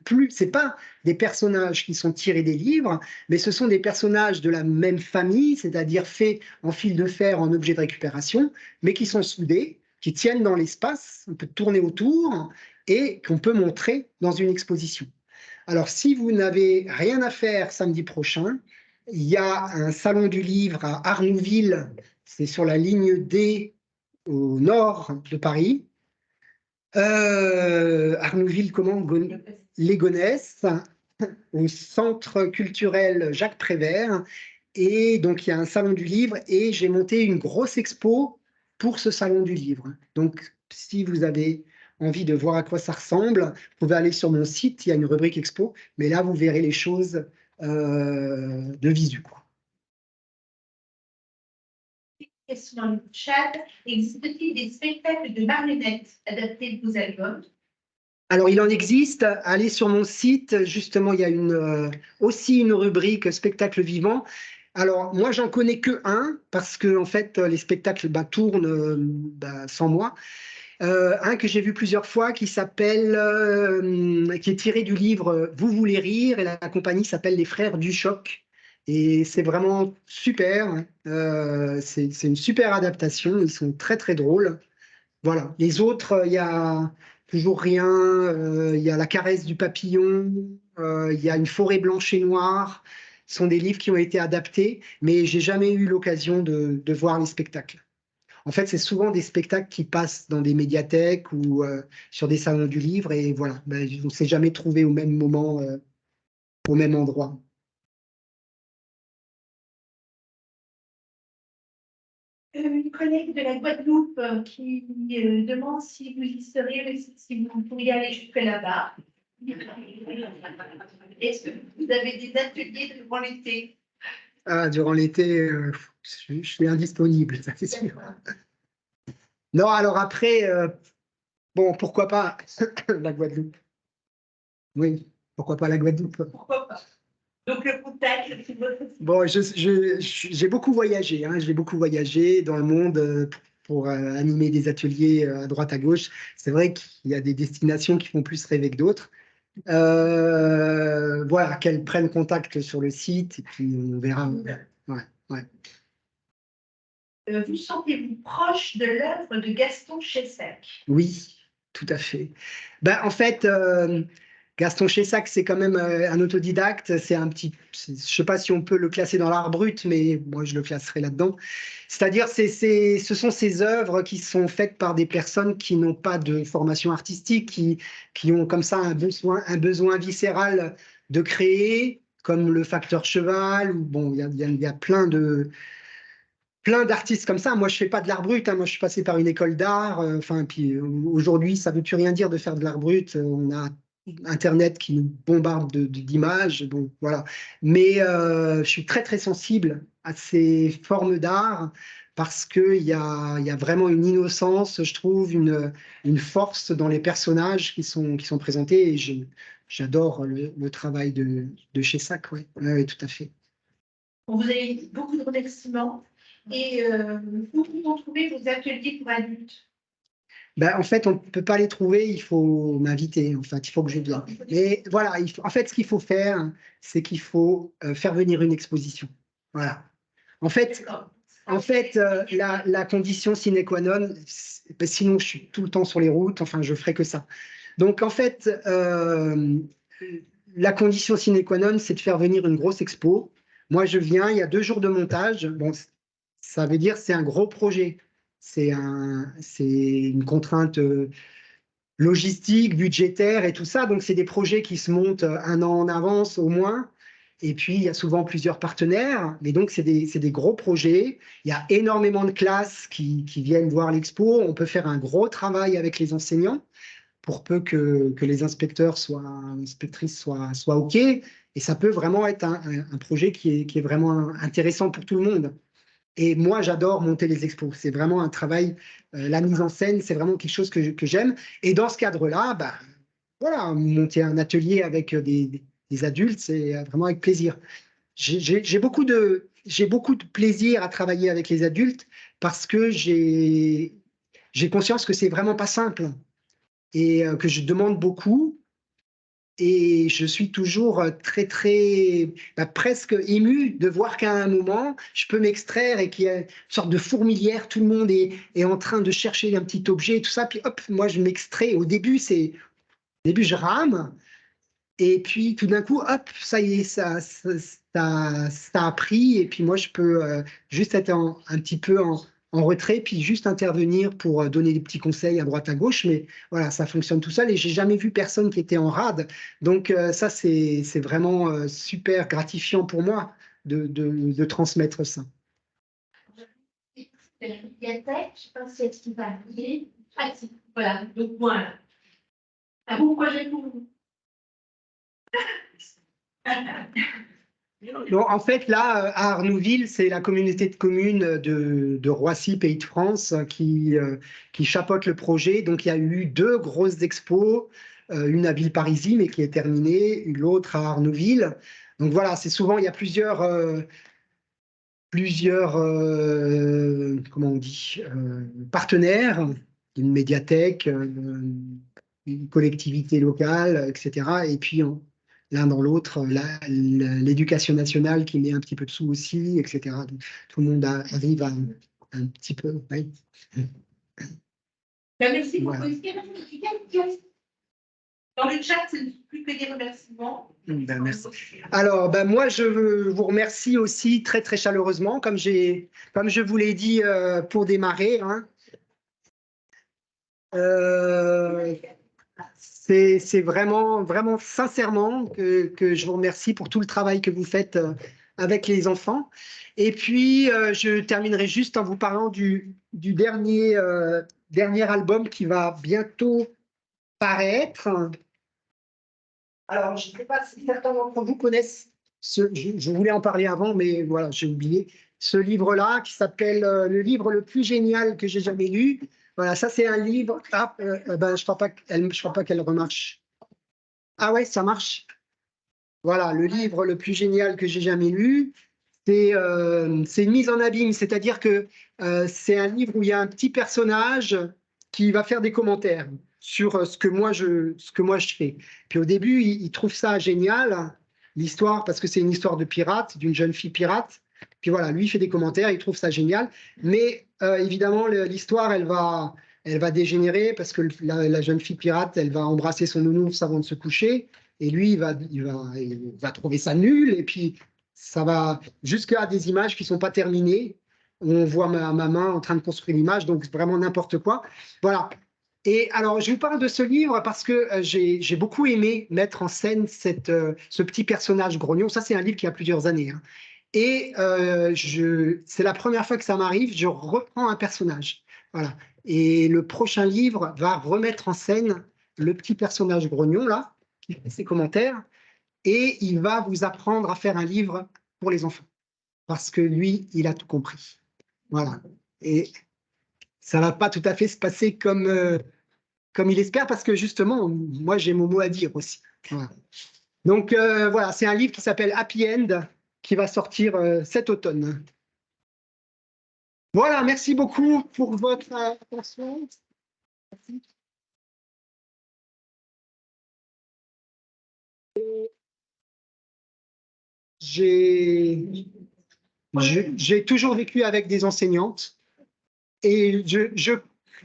pas des personnages qui sont tirés des livres, mais ce sont des personnages de la même famille, c'est-à-dire faits en fil de fer, en objet de récupération, mais qui sont soudés, qui tiennent dans l'espace, on peut tourner autour et qu'on peut montrer dans une exposition. Alors, si vous n'avez rien à faire samedi prochain, il y a un salon du livre à Arnouville, c'est sur la ligne D au nord de Paris. Arnouville, comment? Légonesse, au centre culturel Jacques Prévert. Et donc, il y a un salon du livre et j'ai monté une grosse expo pour ce salon du livre. Donc, si vous avez envie de voir à quoi ça ressemble, vous pouvez aller sur mon site, il y a une rubrique expo, mais là, vous verrez les choses de visu, quoi. Question dans le chat. Existe-t-il des spectacles de marionnettes adaptés de vos albums? Alors, il en existe. Allez sur mon site. Justement, il y a aussi une rubrique spectacle vivant. Alors, moi, j'en connais que un parce que, en fait, les spectacles tournent sans moi. Un que j'ai vu plusieurs fois qui est tiré du livre Vous voulez rire et la compagnie s'appelle Les Frères du Choc. Et c'est vraiment super. C'est une super adaptation. Ils sont très, très drôles. Voilà. Les autres, il y a toujours rien. Il y a La caresse du papillon. Il y a Une forêt blanche et noire. Ce sont des livres qui ont été adaptés, mais j'ai jamais eu l'occasion de voir les spectacles. En fait, c'est souvent des spectacles qui passent dans des médiathèques ou sur des salons du livre, et voilà, on ne s'est jamais trouvé au même moment, au même endroit. Une collègue de la Guadeloupe qui demande si vous y seriez, si vous pourriez aller jusque là-bas. Est-ce que vous avez des ateliers durant l'été? Ah, durant l'été, je suis indisponible, ça c'est sûr. Non, alors après, bon, pourquoi pas la Guadeloupe? Oui, pourquoi pas la Guadeloupe? Pourquoi pas? Donc le contact, c'est votre... Bon, j'ai beaucoup voyagé, hein, j'ai beaucoup voyagé dans le monde pour animer des ateliers à droite à gauche. C'est vrai qu'il y a des destinations qui font plus rêver que d'autres. Voilà, qu'elles prennent contact sur le site et puis on verra. Ouais, ouais. Vous sentez-vous proche de l'œuvre de Gaston Chessac? Oui, tout à fait. Ben, en fait, Gaston Chessac, c'est quand même un autodidacte. Je ne sais pas si on peut le classer dans l'art brut, mais moi, je le classerai là-dedans. C'est-à-dire, ce sont ces œuvres qui sont faites par des personnes qui n'ont pas de formation artistique, qui ont comme ça un besoin viscéral de créer, comme le facteur cheval. Ou bon, il y a plein d'artistes comme ça. Moi, je fais pas de l'art brut, hein. Moi, je suis passé par une école d'art. Enfin, puis aujourd'hui, ça veut plus rien dire de faire de l'art brut. On a Internet qui nous bombarde d'images. Bon, voilà. Mais je suis très, très sensible à ces formes d'art parce qu'il y a vraiment une innocence, je trouve, une force dans les personnages qui sont présentés. Et j'adore le travail de Chessac. Oui, ouais, tout à fait. Vous avez beaucoup de remerciements. Et où pouvons trouver vos ateliers pour adultes? Ben, en fait, on ne peut pas les trouver, il faut m'inviter, en fait, il faut que je vienne. Mais voilà, en fait, ce qu'il faut faire, c'est qu'il faut faire venir une exposition. Voilà. En fait, la condition sine qua non, ben, sinon je suis tout le temps sur les routes, enfin, je ferai que ça. Donc, en fait, la condition sine qua non, c'est de faire venir une grosse expo. Moi, je viens, il y a 2 jours de montage. Bon, ça veut dire que c'est un gros projet. C'est une contrainte logistique, budgétaire et tout ça. Donc, c'est des projets qui se montent 1 an en avance au moins. Et puis, il y a souvent plusieurs partenaires. Mais donc, c'est des gros projets. Il y a énormément de classes qui viennent voir l'expo. On peut faire un gros travail avec les enseignants pour peu que les inspectrices soient OK. Et ça peut vraiment être un projet qui est vraiment intéressant pour tout le monde. Et moi, j'adore monter les expos. C'est vraiment un travail, la mise en scène, c'est vraiment quelque chose que j'aime. Et dans ce cadre-là, bah, voilà, monter un atelier avec des adultes, c'est vraiment avec plaisir. J'ai beaucoup de plaisir à travailler avec les adultes parce que j'ai conscience que c'est vraiment pas simple et que je demande beaucoup. Et je suis toujours très, bah, presque ému de voir qu'à un moment, je peux m'extraire et qu'il y a une sorte de fourmilière, tout le monde est en train de chercher un petit objet et tout ça, puis hop, moi je m'extrais. Au début, je rame, et puis tout d'un coup, hop, ça y est, ça a pris, et puis moi je peux juste être un petit peu en retrait, puis juste intervenir pour donner des petits conseils à droite à gauche, mais voilà, ça fonctionne tout seul, et j'ai jamais vu personne qui était en rade, donc ça c'est vraiment super gratifiant pour moi de transmettre ça. La bibliothèque, je pense que c'est ce qui va arriver. Pratique. Voilà, donc voilà. Un bon projet pour vous. Non, en fait, là, à Arnouville, c'est la communauté de communes de Roissy, Pays de France, qui chapeaute le projet. Donc, il y a eu 2 grosses expos, une à Villeparisis, mais qui est terminée, l'autre à Arnouville. Donc voilà, c'est souvent, il y a plusieurs comment on dit, partenaires, une médiathèque, une collectivité locale, etc. Et puis, l'un dans l'autre, l'éducation nationale qui met un petit peu de sous aussi, etc. Donc, tout le monde arrive à un petit peu. Oui. Merci beaucoup. Voilà. Est-ce qu'il y a des questions? Dans le chat, c'est plus que des remerciements. Ben, merci. Alors, ben, moi, je vous remercie aussi très, très chaleureusement, comme je vous l'ai dit pour démarrer. Hein. C'est vraiment, vraiment sincèrement que je vous remercie pour tout le travail que vous faites avec les enfants. Et puis, je terminerai juste en vous parlant du dernier album qui va bientôt paraître. Alors, je ne sais pas si certains d'entre vous connaissent, je voulais en parler avant, mais voilà, j'ai oublié, ce livre-là qui s'appelle Le livre le plus génial que j'ai jamais lu. Voilà, ça c'est un livre. Ah, ben, je crois pas qu'elle remarche. Ah ouais, ça marche. Voilà, le livre le plus génial que j'ai jamais lu. C'est une mise en abîme, c'est-à-dire que c'est un livre où il y a un petit personnage qui va faire des commentaires sur ce que moi je fais. Puis au début, il trouve ça génial, l'histoire, parce que c'est une histoire de pirate, d'une jeune fille pirate. Puis voilà, lui il fait des commentaires, il trouve ça génial. Mais évidemment, l'histoire, elle va dégénérer parce que la jeune fille pirate, elle va embrasser son nounours avant de se coucher. Et lui, il va trouver ça nul. Et puis, ça va jusqu'à des images qui ne sont pas terminées. On voit ma main en train de construire l'image, donc vraiment n'importe quoi. Voilà. Et alors, je vous parle de ce livre parce que j'ai beaucoup aimé mettre en scène ce petit personnage grognon. Ça, c'est un livre qui a plusieurs années. Hein. Et c'est la première fois que ça m'arrive, je reprends un personnage. Voilà. Et le prochain livre va remettre en scène le petit personnage grognon, là, qui fait ses commentaires, et il va vous apprendre à faire un livre pour les enfants. Parce que lui, il a tout compris. Voilà. Et ça ne va pas tout à fait se passer comme il espère, parce que justement, moi, j'ai mon mot à dire aussi. Voilà. Donc, voilà, c'est un livre qui s'appelle Happy End, qui va sortir cet automne. Voilà, merci beaucoup pour votre attention. J'ai toujours vécu avec des enseignantes et je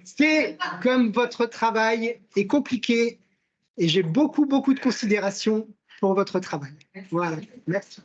sais comme votre travail est compliqué et j'ai beaucoup de considération pour votre travail. Voilà, merci.